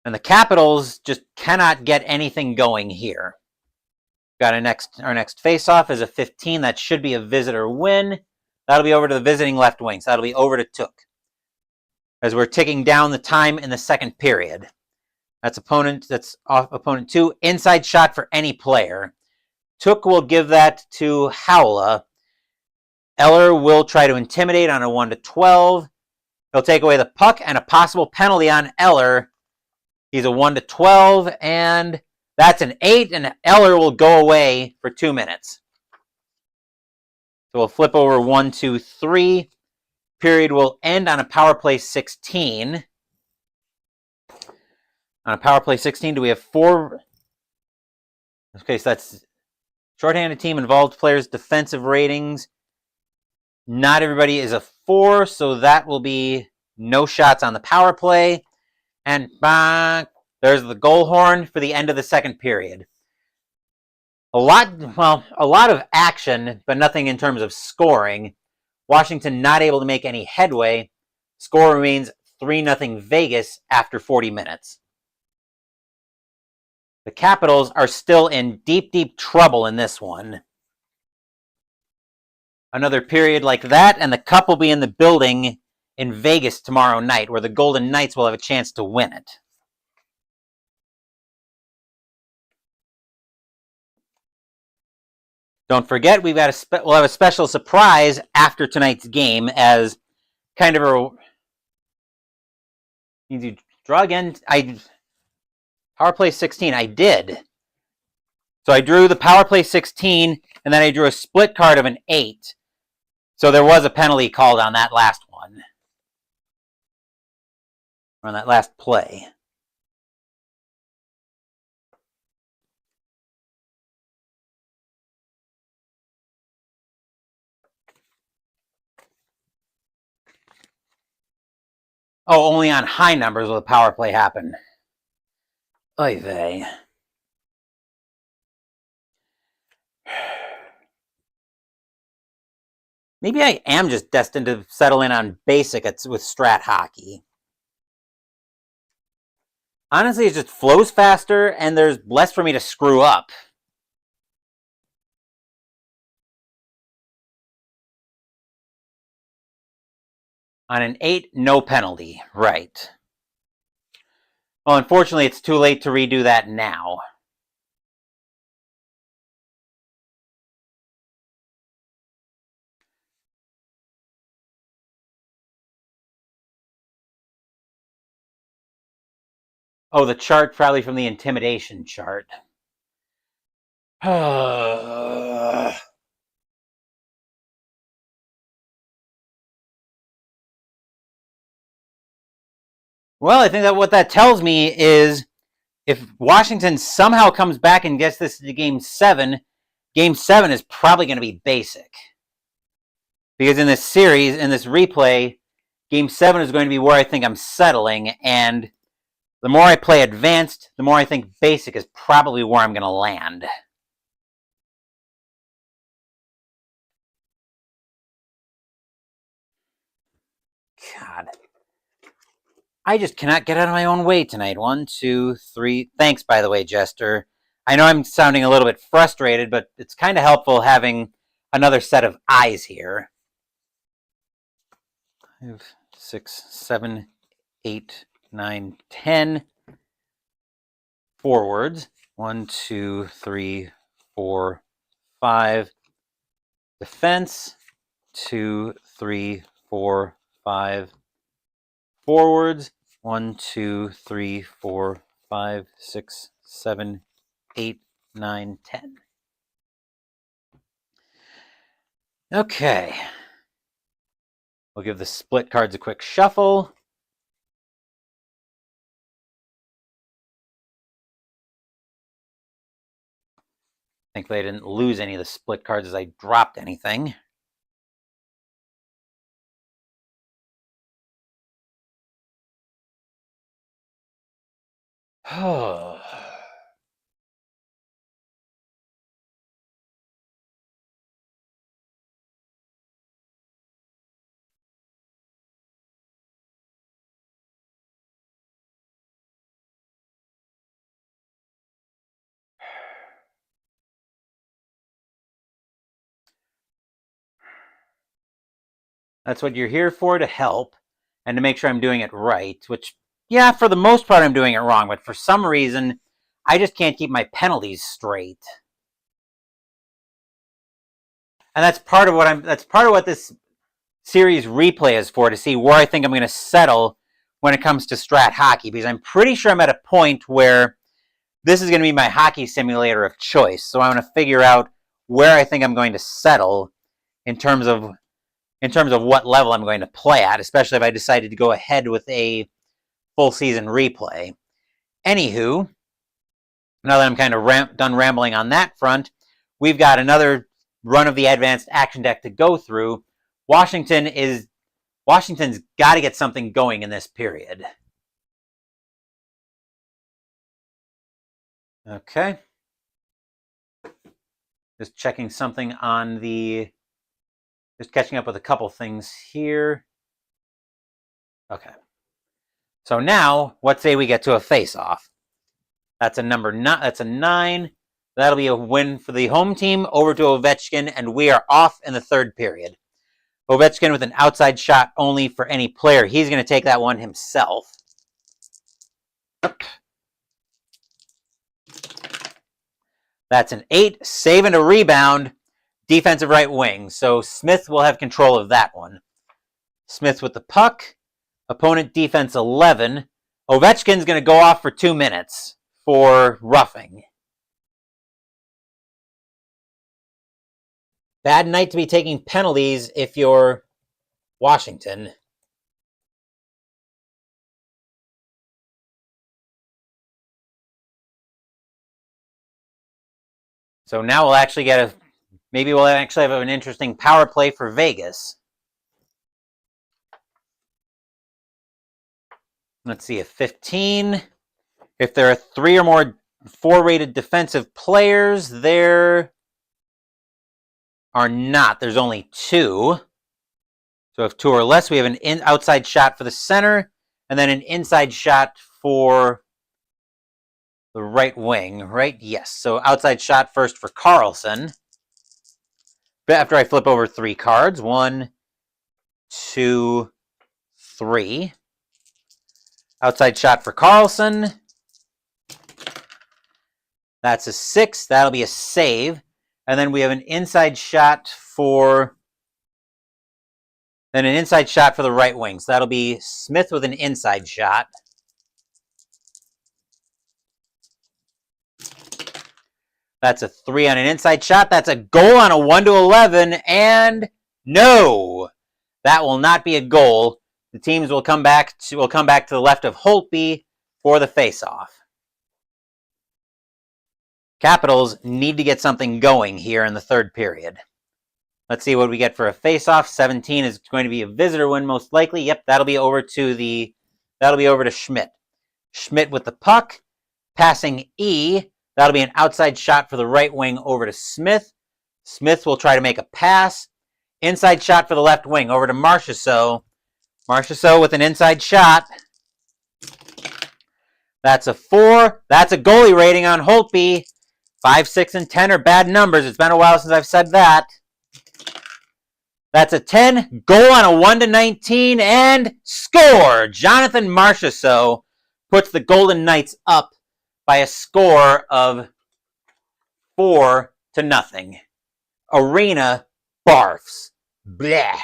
And the Capitals just cannot get anything going here. Got our next face-off is a 15. That should be a visitor win. That'll be over to the visiting left wing. So that'll be over to Took. As we're ticking down the time in the second period. That's off opponent 2. Inside shot for any player. Took will give that to Howla. Eller will try to intimidate on a 1-12. He'll take away the puck and a possible penalty on Eller. He's a 1-12, and that's an 8, and Eller will go away for 2 minutes. So we'll flip over 1, 2, 3. Period will end on a power play 16. On a power play 16, do we have 4? Okay, so that's shorthanded team, involved players, defensive ratings. Not everybody is a 4, so that will be no shots on the power play. And bang, there's the goal horn for the end of the second period. A lot of action, but nothing in terms of scoring. Washington not able to make any headway. Score remains 3-0 Vegas after 40 minutes. The Capitals are still in deep, deep trouble in this one. Another period like that, and the Cup will be in the building in Vegas tomorrow night, where the Golden Knights will have a chance to win it. Don't forget, we'll have a special surprise after tonight's game as kind of a... Need to draw again? Power play 16, I did. So I drew the power play 16, and then I drew a split card of an 8. So there was a penalty called on that last one. Or on that last play. Oh, only on high numbers will the power play happen. Oy vey. Maybe I am just destined to settle in on basic with Strat hockey. Honestly, it just flows faster, and there's less for me to screw up. On an 8, no penalty. Right. Well, unfortunately, it's too late to redo that now. Oh, the chart probably from the intimidation chart. Well, I think that what that tells me is if Washington somehow comes back and gets this to Game 7 is probably going to be basic. Because in this series, in this replay, Game 7 is going to be where I think I'm settling, and the more I play advanced, the more I think basic is probably where I'm going to land. God. I just cannot get out of my own way tonight. 1, 2, 3. Thanks, by the way, Jester. I know I'm sounding a little bit frustrated, but it's kind of helpful having another set of eyes here. 5, 6, 7, 8, 9, 10. Forwards. 1, 2, 3, 4, 5. Defense. 2, 3, 4, 5. Forwards. 1, 2, 3, 4, 5, 6, 7, 8, 9, 10. Okay. We'll give the split cards a quick shuffle. Thankfully, I didn't lose any of the split cards as I dropped anything. Oh. That's what you're here for, to help and to make sure I'm doing it right, which, yeah, for the most part, I'm doing it wrong, but for some reason, I just can't keep my penalties straight. And that's part of what this series replay is for, to see where I think I'm going to settle when it comes to Strat hockey, because I'm pretty sure I'm at a point where this is going to be my hockey simulator of choice. So I want to figure out where I think I'm going to settle in terms of what level I'm going to play at, especially if I decided to go ahead with a full season replay. Anywho, now that I'm kind of done rambling on that front, we've got another run of the advanced action deck to go through. Washington's got to get something going in this period. Okay. Just checking something on the... Just catching up with a couple things here. Okay. So now, let's say we get to a face-off. That's a number 9. That's a 9. That'll be a win for the home team over to Ovechkin, and we are off in the third period. Ovechkin with an outside shot only for any player. He's going to take that one himself. That's an 8. Save and a rebound. Defensive right wing. So Smith will have control of that one. Smith with the puck. Opponent defense 11. Ovechkin's going to go off for 2 minutes for roughing. Bad night to be taking penalties if you're Washington. So now we'll actually get maybe we'll actually have an interesting power play for Vegas. Let's see, a 15. If there are 3 or more 4-rated defensive players, there are not. There's only 2. So if 2 or less, we have an outside shot for the center, and then an inside shot for the right wing, right? Yes. So outside shot first for Carlson. After I flip over 3 cards. 1, 2, 3. Outside shot for Carlson. That's a 6. That'll be a save. And then we have an inside shot for... Then an inside shot for the right wing. So that'll be Smith with an inside shot. That's a 3 on an inside shot. That's a goal on a 1-11, and no, that will not be a goal. The teams will come back to the left of Holtby for the faceoff. Capitals need to get something going here in the third period. Let's see what we get for a faceoff. 17 is going to be a visitor win, most likely. Yep, that'll be over to Schmidt. Schmidt with the puck, passing E. That'll be an outside shot for the right wing over to Smith. Smith will try to make a pass. Inside shot for the left wing over to Marchessault. Marchessault with an inside shot. That's a 4. That's a goalie rating on Holtby. 5, 6, and 10 are bad numbers. It's been a while since I've said that. That's a 10. Goal on a 1-19 and score. Jonathan Marchessault puts the Golden Knights up by a score of 4-0. Arena barfs. Bleh.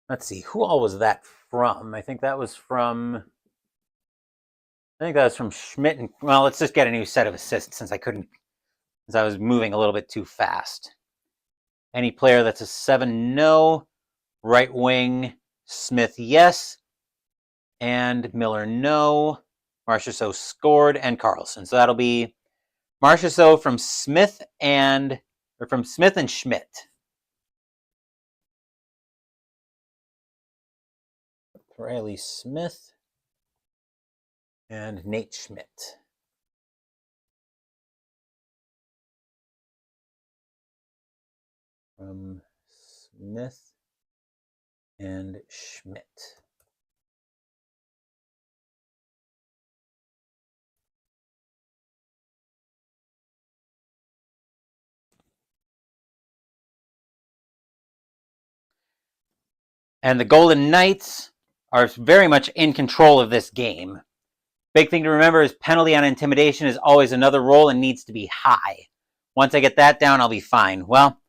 Let's see, who all was that from? I think that was from Schmidt. And, well, let's just get a new set of assists since I was moving a little bit too fast. Any player that's a 7, no. Right wing, Smith, yes. And Miller, no. Marchessault scored, and Carlson. So that'll be Marchessault from Smith and Schmidt. Riley Smith and Nate Schmidt. From Smith and Schmidt. And the Golden Knights are very much in control of this game. Big thing to remember is penalty on intimidation is always another roll and needs to be high. Once I get that down, I'll be fine. Well,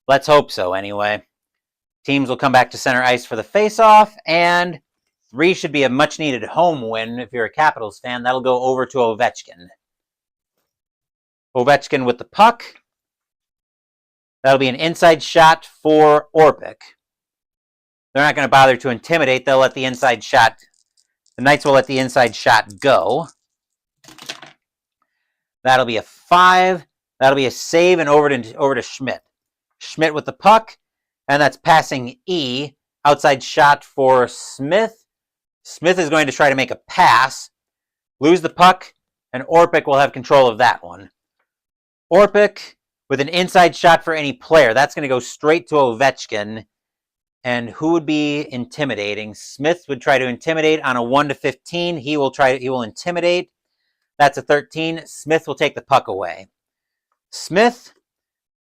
let's hope so anyway. Teams will come back to center ice for the face-off, and 3 should be a much-needed home win if you're a Capitals fan. That'll go over to Ovechkin. Ovechkin with the puck. That'll be an inside shot for Orpik. They're not going to bother to intimidate. They'll let the inside shot. The Knights will let the inside shot go. That'll be a 5. That'll be a save and over to Schmidt. Schmidt with the puck, and that's passing E. Outside shot for Smith. Smith is going to try to make a pass, lose the puck, and Orpik will have control of that one. Orpik with an inside shot for any player. That's going to go straight to Ovechkin. And who would be intimidating? Smith would try to intimidate on a 1-15. He will intimidate. That's a 13. Smith will take the puck away. Smith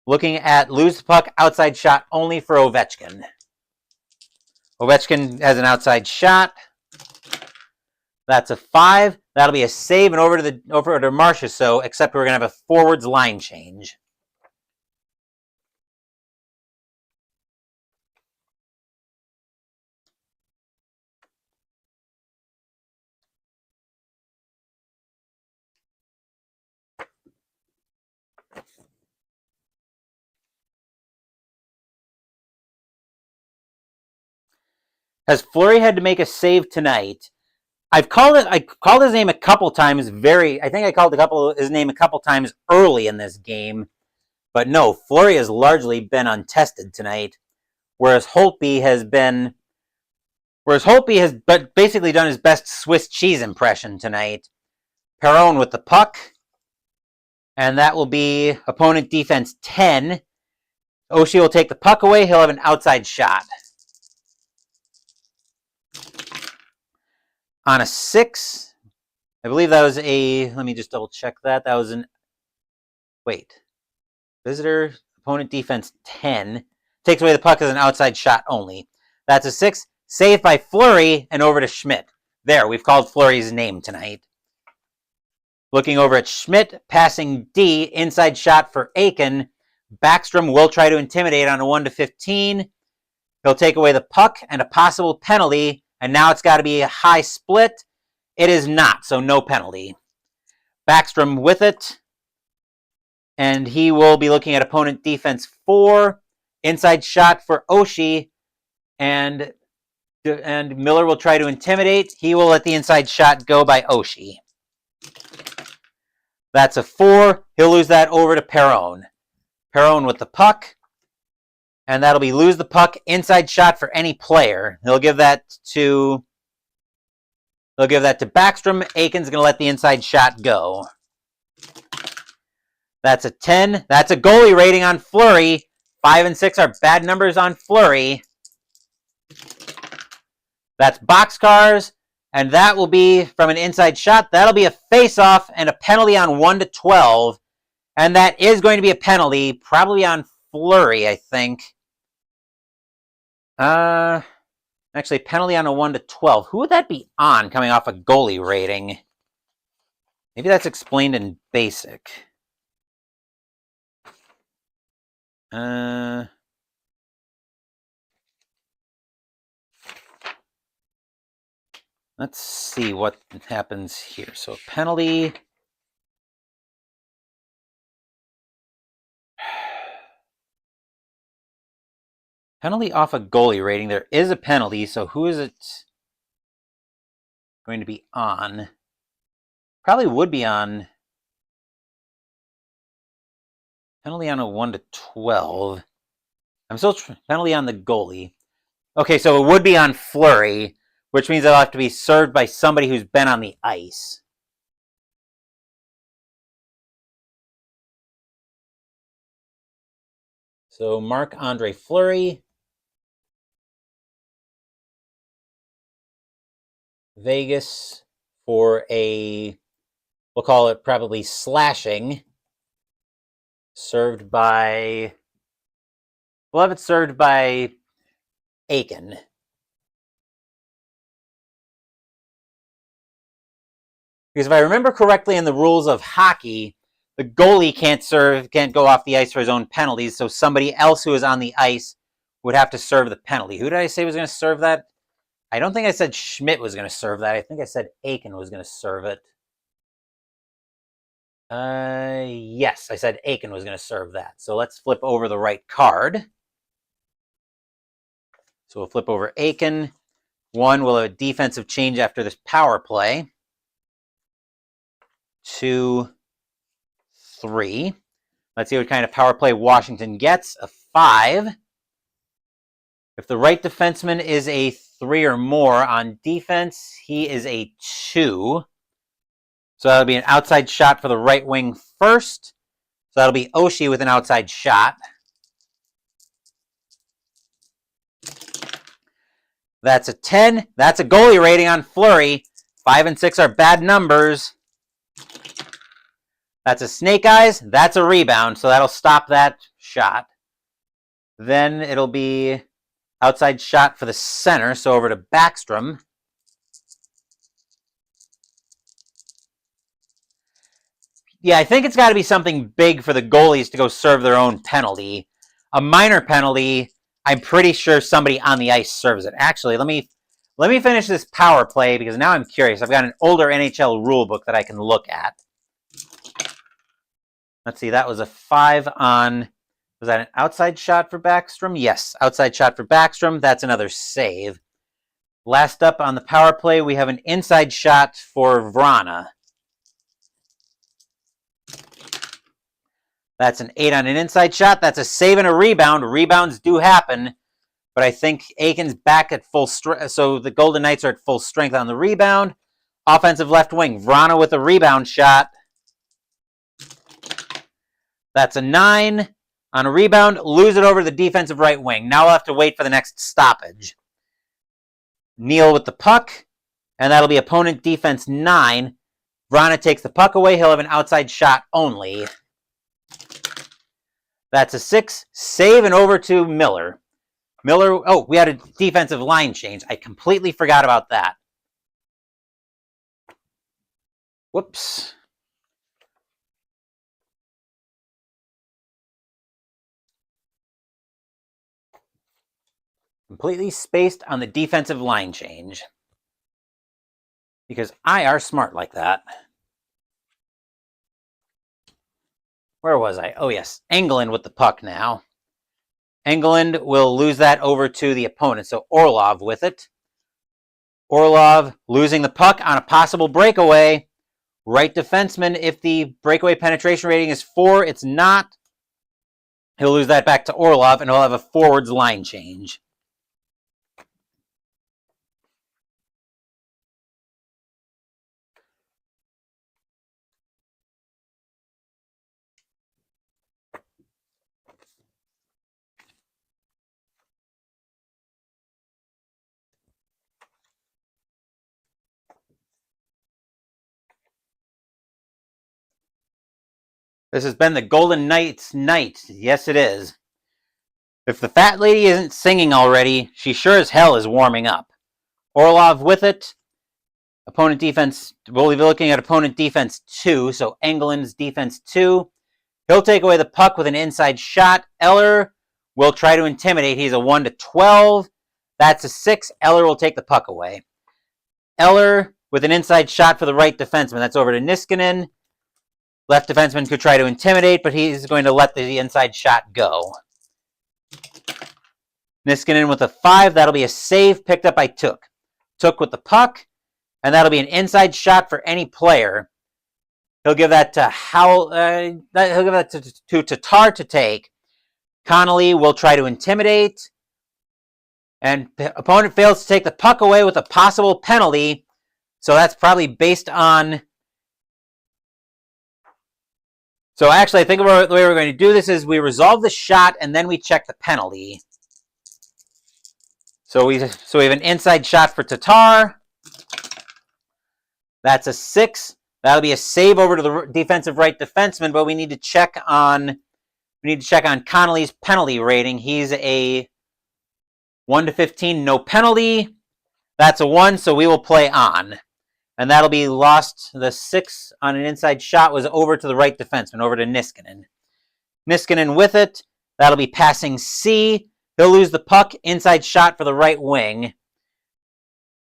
looking at lose the puck, outside shot only for Ovechkin. Ovechkin has an outside shot. That's a 5. That'll be a save and over to Marchessault, except we're going to have a forwards line change. Has Fleury had to make a save tonight? I called his name a couple times. I think I called his name a couple times early in this game, but no, Fleury has largely been untested tonight. Whereas Holtby has basically done his best Swiss cheese impression tonight. Perron with the puck, and that will be opponent defense 10. Oshie will take the puck away. He'll have an outside shot. On a 6, I believe that was let me just double check that. That was visitor, opponent defense 10. Takes away the puck as an outside shot only. That's a 6. Saved by Fleury and over to Schmidt. There, we've called Fleury's name tonight. Looking over at Schmidt, passing D, inside shot for Aiken. Backstrom will try to intimidate on a 1-15. He'll take away the puck and a possible penalty, and now it's got to be a high split. It is not, so no penalty. Backstrom with it, and he will be looking at opponent defense 4. Inside shot for Oshie, and Miller will try to intimidate. He will let the inside shot go by Oshie. That's a 4. He'll lose that over to Perron. Perron with the puck. And that'll be lose the puck, inside shot for any player. He'll give that to Backstrom. Aiken's going to let the inside shot go. That's a 10. That's a goalie rating on Fleury. 5 and 6 are bad numbers on Fleury. That's boxcars, and that will be from an inside shot. That'll be a face-off and a penalty on 1-12. And that is going to be a penalty, probably on Fleury, I think. Actually, penalty on a 1-12. Who would that be on coming off a goalie rating? Maybe that's explained in basic. Let's see what happens here. So penalty. Penalty off a goalie rating. There is a penalty, so who is it going to be on? Probably would be on penalty on a 1-12. I'm still penalty on the goalie. Okay, so it would be on Fleury, which means it'll have to be served by somebody who's been on the ice. So Marc-Andre Fleury. Vegas for a, we'll call it probably slashing, served by, we'll have it served by Aiken. Because if I remember correctly in the rules of hockey, the goalie can't go off the ice for his own penalties, so somebody else who is on the ice would have to serve the penalty. Who did I say was going to serve that? I don't think I said Schmidt was going to serve that. I think I said Aiken was going to serve it. Yes, I said Aiken was going to serve that. So let's flip over the right card. So we'll flip over Aiken. 1, we'll have a defensive change after this power play. 2, 3. Let's see what kind of power play Washington gets. A 5. If the right defenseman is a 3 or more on defense, he is a 2. So that'll be an outside shot for the right wing first. So that'll be Oshie with an outside shot. That's a 10. That's a goalie rating on Fleury. 5 and 6 are bad numbers. That's a snake eyes. That's a rebound, so that'll stop that shot. Then it'll be outside shot for the center, so over to Backstrom. Yeah, I think it's got to be something big for the goalies to go serve their own penalty. A minor penalty, I'm pretty sure somebody on the ice serves it. Actually, let me finish this power play because now I'm curious. I've got an older NHL rule book that I can look at. Let's see, that was a 5 on... Was that an outside shot for Backstrom? Yes, outside shot for Backstrom. That's another save. Last up on the power play, we have an inside shot for Vrana. That's an 8 on an inside shot. That's a save and a rebound. Rebounds do happen, but I think Aiken's back at full strength. So the Golden Knights are at full strength on the rebound. Offensive left wing. Vrana with a rebound shot. That's a 9. On a rebound, lose it over to the defensive right wing. Now we'll have to wait for the next stoppage. Neal with the puck, and that'll be opponent defense 9. Vrana takes the puck away. He'll have an outside shot only. That's a 6. Save and over to Miller. Miller, oh, we had a defensive line change. I completely forgot about that. Whoops. Completely spaced on the defensive line change. Because I are smart like that. Where was I? Oh, yes. England with the puck now. England will lose that over to the opponent. So Orlov with it. Orlov losing the puck on a possible breakaway. Right defenseman, if the breakaway penetration rating is 4, it's not. He'll lose that back to Orlov, and he'll have a forwards line change. This has been the Golden Knights' night. Yes, it is. If the fat lady isn't singing already, she sure as hell is warming up. Orlov with it. Opponent defense, we'll be looking at opponent defense 2, so England's defense 2. He'll take away the puck with an inside shot. Eller will try to intimidate. He's a 1-12. That's a 6. Eller will take the puck away. Eller with an inside shot for the right defenseman. That's over to Niskanen. Left defenseman could try to intimidate, but he's going to let the inside shot go. Niskanen with a 5. That'll be a save picked up by Took. Took with the puck, and that'll be an inside shot for any player. He'll give that to he'll give that to Tatar to take. Connolly will try to intimidate, and the opponent fails to take the puck away with a possible penalty. So that's probably based on. So actually, I think the way we're going to do this is we resolve the shot and then we check the penalty. So we have an inside shot for Tatar. That's a 6. That'll be a save over to the defensive right defenseman, but we need to check on Connolly's penalty rating. He's a 1-15, no penalty. That's a 1, so we will play on. And that'll be lost. The 6 on an inside shot was over to the right defenseman, over to Niskanen. Niskanen with it. That'll be passing C. He'll lose the puck. Inside shot for the right wing.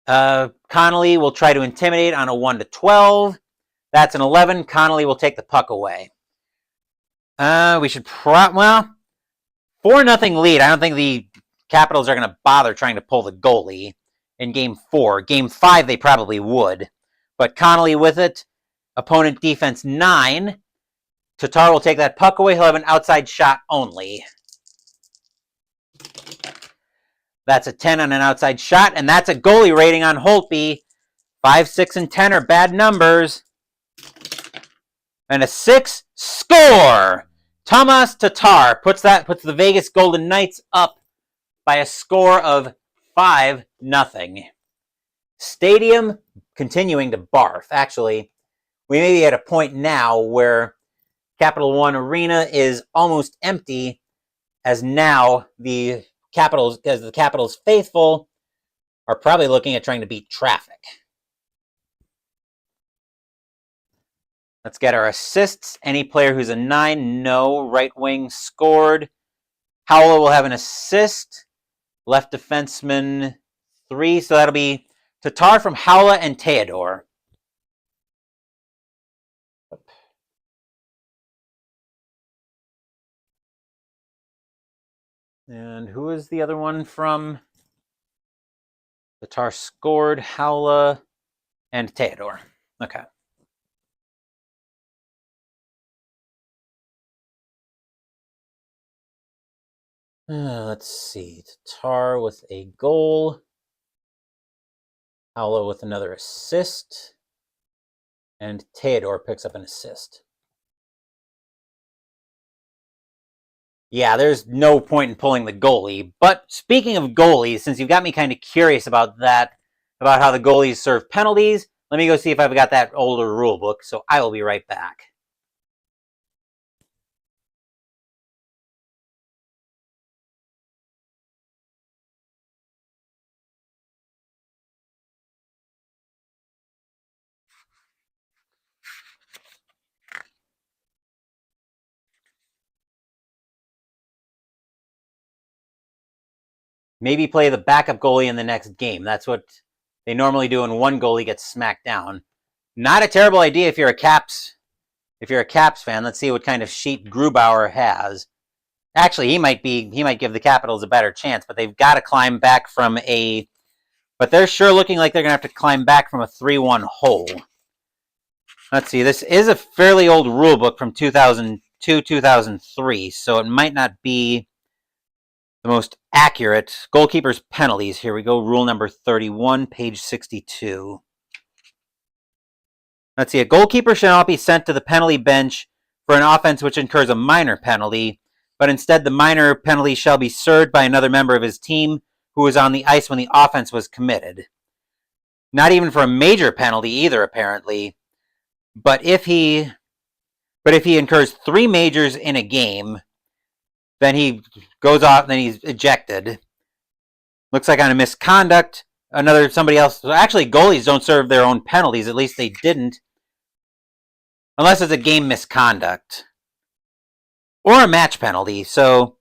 Connolly will try to intimidate on a 1-12. That's an 11. Connolly will take the puck away. We should 4-0 lead. I don't think the Capitals are going to bother trying to pull the goalie in Game 4. Game 5, they probably would. But Connolly with it. Opponent defense 9. Tatar will take that puck away. He'll have an outside shot only. That's a 10 on an outside shot, and that's a goalie rating on Holtby. 5, 6, and 10 are bad numbers. And a 6, score! Tomas Tatar puts the Vegas Golden Knights up by a score of 5-0. Stadium continuing to barf. Actually, we may be at a point now where Capital One Arena is almost empty, as now the Capitals faithful are probably looking at trying to beat traffic. Let's get our assists. Any player who's a 9, no. Right wing scored. Howell will have an assist. Left defenseman 3, so that'll be Tatar from Howell and Theodore. And who is the other one from? Tatar scored, Howell and Theodore. Okay. Let's see. Tatar with a goal. Howell with another assist. And Theodore picks up an assist. Yeah, there's no point in pulling the goalie. But speaking of goalies, since you've got me kind of curious about that, about how the goalies serve penalties, let me go see if I've got that older rule book. So I will be right back. maybe play the backup goalie in the next game. That's what they normally do when one goalie gets smacked down. Not a terrible idea if you're a Caps fan. Let's see what kind of sheet Grubauer has. Actually, he might give the Capitals a better chance, but they've got to climb back from a. But they're sure looking like they're going to have to climb back from a 3-1 hole. Let's see. This is a fairly old rule book from 2002, 2003, so it might not be the most accurate. Goalkeeper's penalties. Here we go. Rule number 31, page 62. Let's see. A goalkeeper shall not be sent to the penalty bench for an offense which incurs a minor penalty, but instead the minor penalty shall be served by another member of his team who was on the ice when the offense was committed. Not even for a major penalty either, apparently. But if he incurs 3 majors in a game, then he goes off, then he's ejected. Looks like on a misconduct, somebody else. Actually, goalies don't serve their own penalties. At least they didn't. Unless it's a game misconduct. Or a match penalty. So,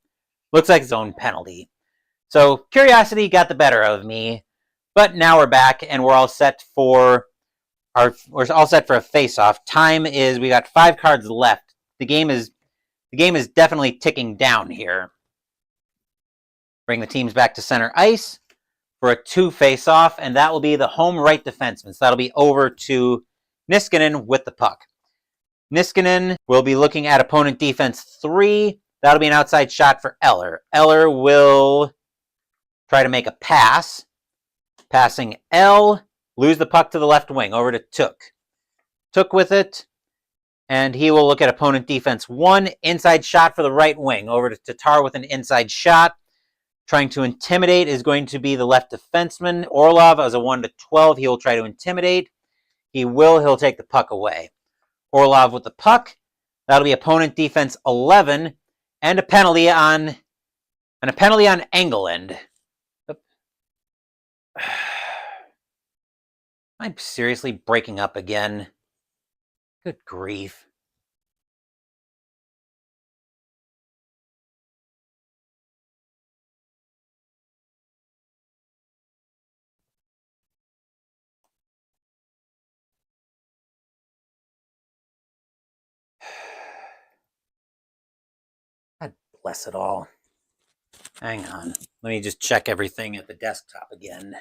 looks like his own penalty. So, curiosity got the better of me. But now we're back, and we're all set for a face-off. Time is, we got 5 cards left. The game is definitely ticking down here. Bring the teams back to center ice for a 2 face-off, and that will be the home right defenseman. So that'll be over to Niskanen with the puck. Niskanen will be looking at opponent defense 3. That'll be an outside shot for Eller. Eller will try to make a pass. Passing L. Lose the puck to the left wing, over to Took. Took with it, and he will look at opponent defense 1. Inside shot for the right wing, over to Tatar with an inside shot. Trying to intimidate is going to be the left defenseman. Orlov as a 1-12, he will try to intimidate. He'll take the puck away. Orlov with the puck. That'll be opponent defense 11, and a penalty on Engeland. I'm seriously breaking up again. Good grief. God bless it all. Hang on. Let me just check everything at the desktop again.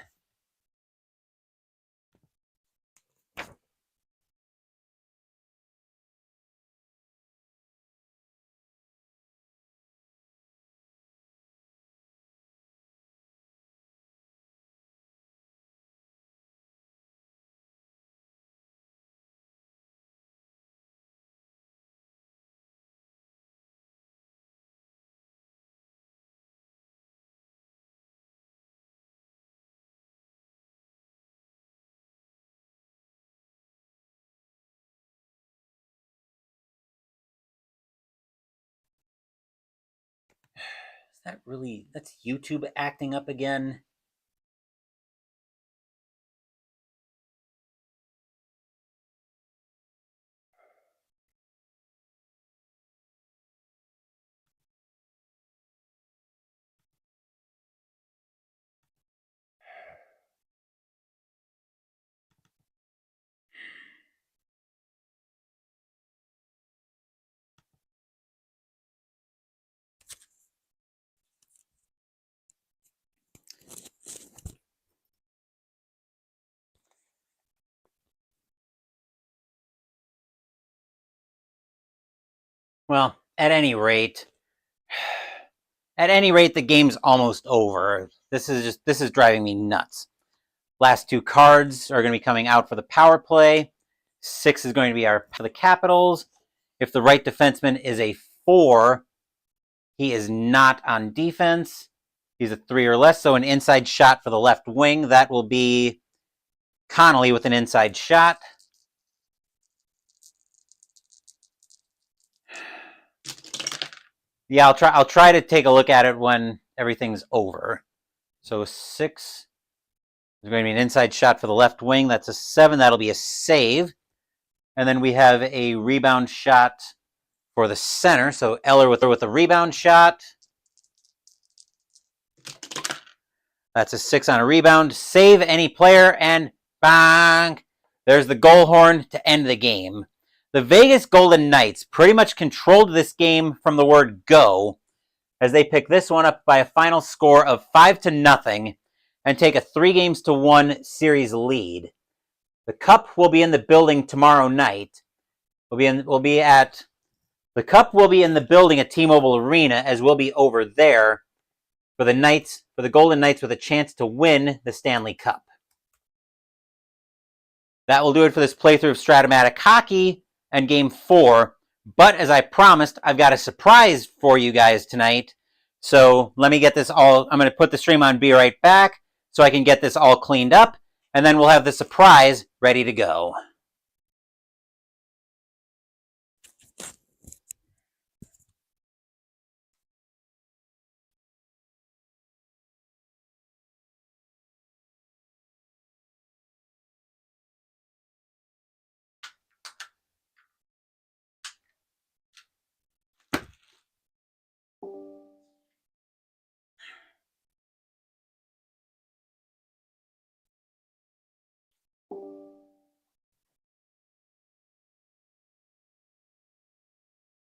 That's YouTube acting up again? Well, at any rate, the game's almost over. This is driving me nuts. Last 2 cards are going to be coming out for the power play. 6 is going to be for the Capitals. If the right defenseman is a 4, he is not on defense. He's a 3 or less, so an inside shot for the left wing. That will be Connolly with an inside shot. Yeah, I'll try to take a look at it when everything's over. So 6 is going to be an inside shot for the left wing. That's a 7. That'll be a save. And then we have a rebound shot for the center. So Eller with a rebound shot. That's a 6 on a rebound. Save any player, and bang! There's the goal horn to end the game. The Vegas Golden Knights pretty much controlled this game from the word go, as they pick this one up by a final score of 5-0 and take a 3-1 series lead. The Cup will be in the building tomorrow night. The Cup will be in the building at T-Mobile Arena, as we'll be over there for the Golden Knights with a chance to win the Stanley Cup. That will do it for this playthrough of Strat-O-Matic Hockey and Game 4. But as I promised, I've got a surprise for you guys tonight. So let me get this all. I'm going to put the stream on, be right back, so I can get this all cleaned up, and then we'll have the surprise ready to go.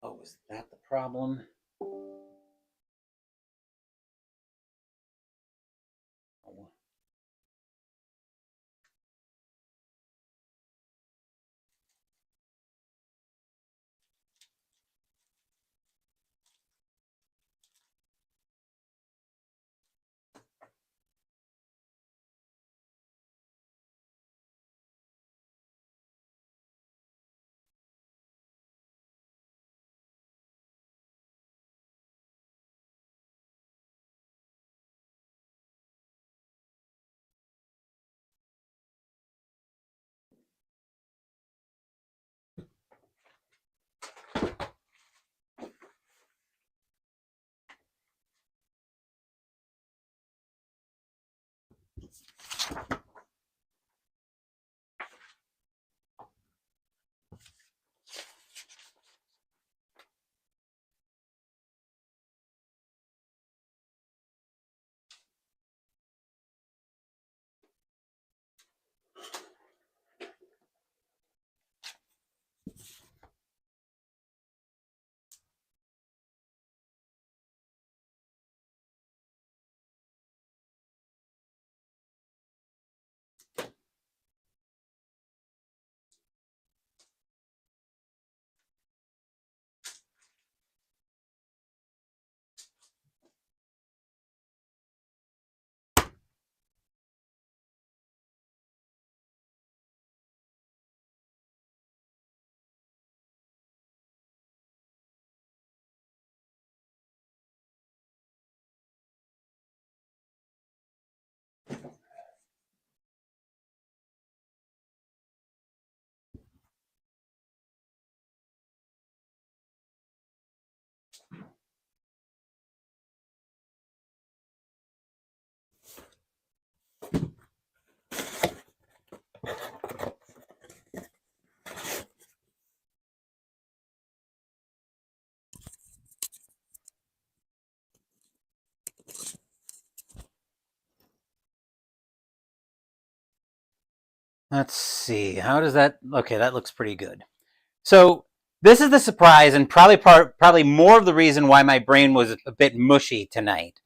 Oh, is that the problem? Oh. Let's see. How does that... Okay, that looks pretty good. So this is the surprise, and probably more of the reason why my brain was a bit mushy tonight.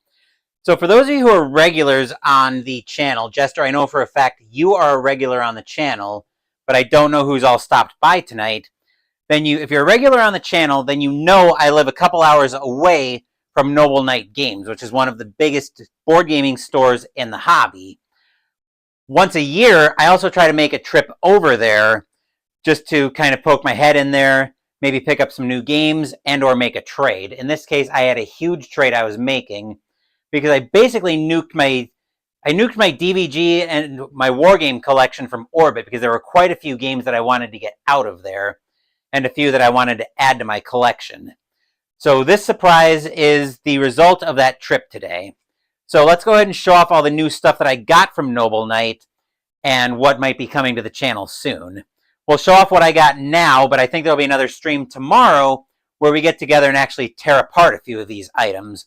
So for those of you who are regulars on the channel, Jester, I know for a fact you are a regular on the channel, but I don't know who's all stopped by tonight. Then if you're a regular on the channel, then you know I live a couple hours away from Noble Knight Games, which is one of the biggest board gaming stores in the hobby. Once a year, I also try to make a trip over there just to kind of poke my head in there, maybe pick up some new games and or make a trade. In this case, I had a huge trade I was making because I basically nuked my DVG and my Wargame collection from Orbit because there were quite a few games that I wanted to get out of there and a few that I wanted to add to my collection. So this surprise is the result of that trip today. So let's go ahead and show off all the new stuff that I got from Noble Knight and what might be coming to the channel soon. We'll show off what I got now, but I think there'll be another stream tomorrow where we get together and actually tear apart a few of these items.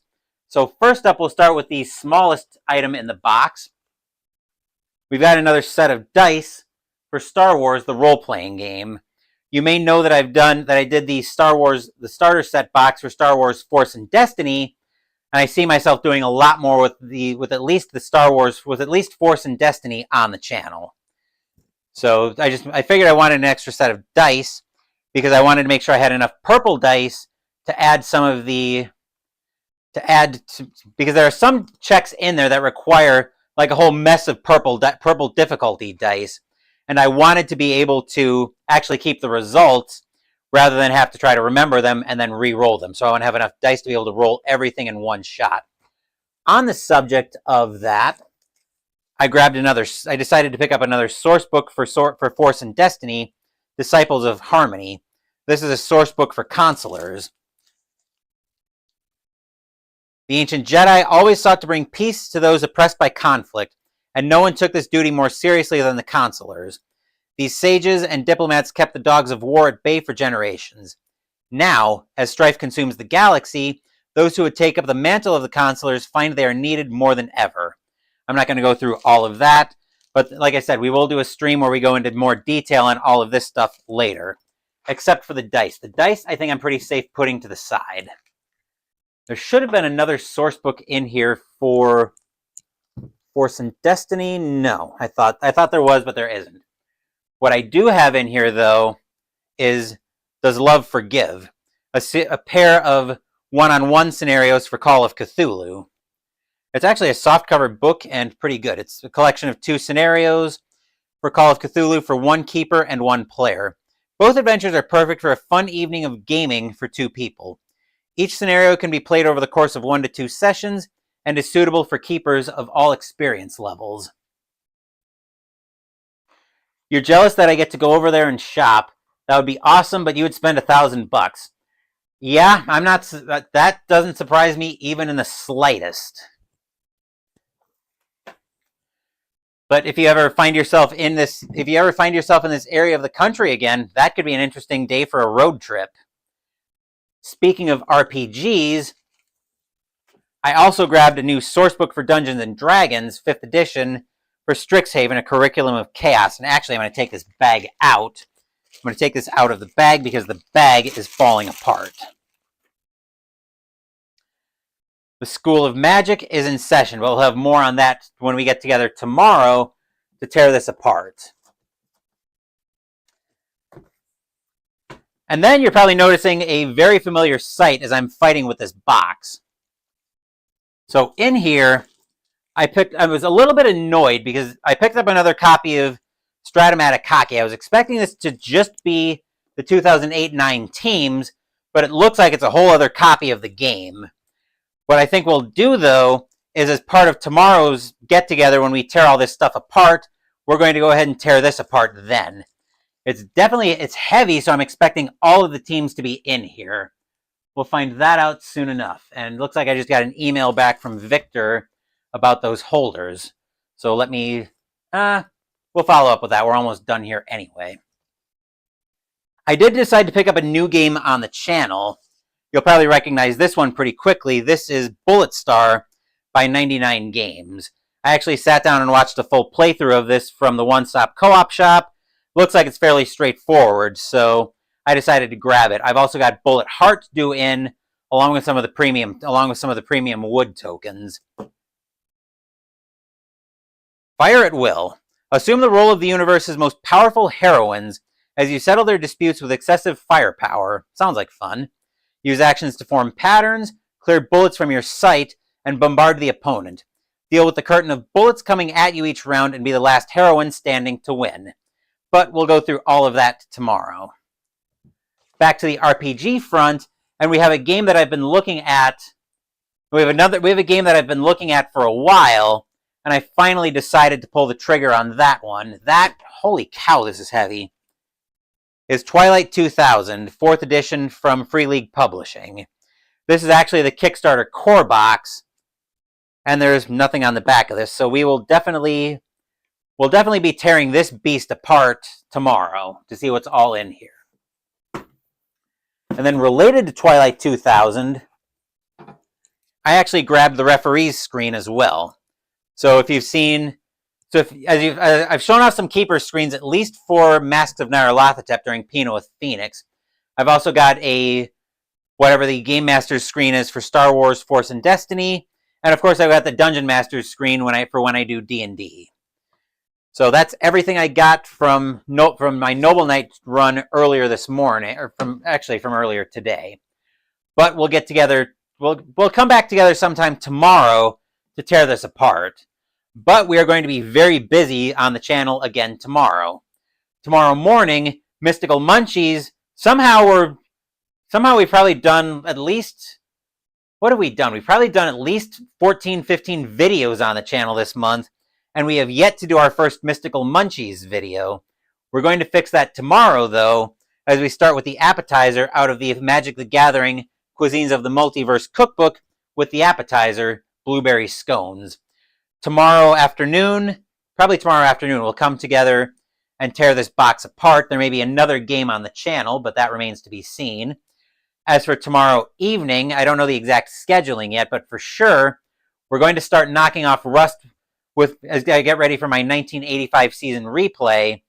So first up, we'll start with the smallest item in the box. We've got another set of dice for Star Wars, the role-playing game. You may know that I did the Star Wars, the starter set box for Star Wars Force and Destiny, and I see myself doing a lot more with at least Force and Destiny on the channel. So I figured I wanted an extra set of dice because I wanted to make sure I had enough purple dice to add some of the because there are some checks in there that require like a whole mess of purple difficulty dice, and I wanted to be able to actually keep the results rather than have to try to remember them and then re-roll them. So I want to have enough dice to be able to roll everything in one shot. On the subject of that, I decided to pick up another source book for Force and Destiny, Disciples of Harmony. This is a source book for consulars. The ancient Jedi always sought to bring peace to those oppressed by conflict, and no one took this duty more seriously than the consulars. These sages and diplomats kept the dogs of war at bay for generations. Now, as strife consumes the galaxy, those who would take up the mantle of the consulars find they are needed more than ever. I'm not going to go through all of that, but like I said, we will do a stream where we go into more detail on all of this stuff later, except for the dice. The dice, I think I'm pretty safe putting to the side. There should have been another source book in here for Force and Destiny. No, I thought there was, but there isn't. What I do have in here, though, is Does Love Forgive? A pair of one-on-one scenarios for Call of Cthulhu. It's actually a soft-cover book and pretty good. It's a collection of 2 scenarios for Call of Cthulhu for 1 keeper and 1 player. Both adventures are perfect for a fun evening of gaming for 2 people. Each scenario can be played over the course of 1 to 2 sessions and is suitable for keepers of all experience levels. You're jealous that I get to go over there and shop. That would be awesome, but you would spend $1,000. Yeah, I'm not. That doesn't surprise me even in the slightest. But if you ever find yourself in this area of the country again, that could be an interesting day for a road trip. Speaking of RPGs, I also grabbed a new sourcebook for Dungeons & Dragons, 5th edition, for Strixhaven, A Curriculum of Chaos. And actually, I'm going to take this bag out. I'm going to take this out of the bag because the bag is falling apart. The School of Magic is in session, but we'll have more on that when we get together tomorrow to tear this apart. And then you're probably noticing a very familiar sight as I'm fighting with this box. So in here, I was a little bit annoyed because I picked up another copy of Strat-O-Matic Hockey. I was expecting this to just be the 2008-9 teams, but it looks like it's a whole other copy of the game. What I think we'll do, though, is as part of tomorrow's get-together when we tear all this stuff apart, we're going to go ahead and tear this apart then. It's heavy, so I'm expecting all of the teams to be in here. We'll find that out soon enough. And it looks like I just got an email back from Victor about those holders. So we'll follow up with that. We're almost done here anyway. I did decide to pick up a new game on the channel. You'll probably recognize this one pretty quickly. This is Bullet Star by 99 Games. I actually sat down and watched a full playthrough of this from the One Stop Co-op shop. Looks like it's fairly straightforward, so I decided to grab it. I've also got Bullet Heart due in, along with some of the premium wood tokens. Fire at will. Assume the role of the universe's most powerful heroines as you settle their disputes with excessive firepower. Sounds like fun. Use actions to form patterns, clear bullets from your sight, and bombard the opponent. Deal with the curtain of bullets coming at you each round and be the last heroine standing to win. But we'll go through all of that tomorrow. Back to the RPG front, and we have a game that I've been looking at. We have a game that I've been looking at for a while, and I finally decided to pull the trigger on that one. Holy cow, this is heavy. Is Twilight 2000, 4th edition from Free League Publishing. This is actually the Kickstarter core box, and there's nothing on the back of this, so we'll definitely be tearing this beast apart tomorrow to see what's all in here. And then related to Twilight 2000, I actually grabbed the referee's screen as well. So if you've seen, I've shown off some keeper screens, at least for Masks of Nyarlathotep during Pino with Phoenix. I've also got whatever the Game Masters screen is for Star Wars, Force and Destiny. And of course, I've got the Dungeon Masters screen for when I do D&D. So that's everything I got from my Noble Knight run earlier this morning, or from earlier today. But we'll get together. We'll come back together sometime tomorrow to tear this apart. But we are going to be very busy on the channel again tomorrow. Tomorrow morning, Mystical Munchies. Somehow we've probably done at least. What have we done? We've probably done at least 14, 15 videos on the channel this month, and we have yet to do our first Mystical Munchies video. We're going to fix that tomorrow, though, as we start with the appetizer out of the Magic the Gathering Cuisines of the Multiverse cookbook with the appetizer, blueberry scones. Tomorrow afternoon, we'll come together and tear this box apart. There may be another game on the channel, but that remains to be seen. As for tomorrow evening, I don't know the exact scheduling yet, but for sure, we're going to start knocking off rust as I get ready for my 1985 season replay,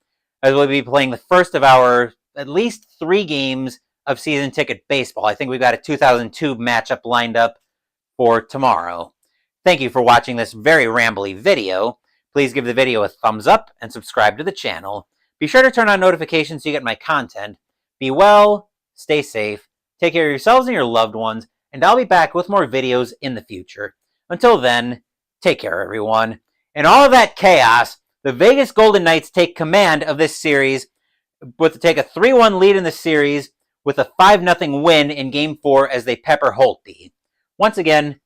as we'll be playing the first of our at least 3 games of season ticket baseball. I think we've got a 2002 matchup lined up for tomorrow. Thank you for watching this very rambly video. Please give the video a thumbs up and subscribe to the channel. Be sure to turn on notifications so you get my content. Be well, stay safe, take care of yourselves and your loved ones, and I'll be back with more videos in the future. Until then, take care, everyone. In all of that chaos, the Vegas Golden Knights take command of this series, take a 3-1 lead in the series with a 5-0 win in Game 4 as they pepper Holtby. Once again,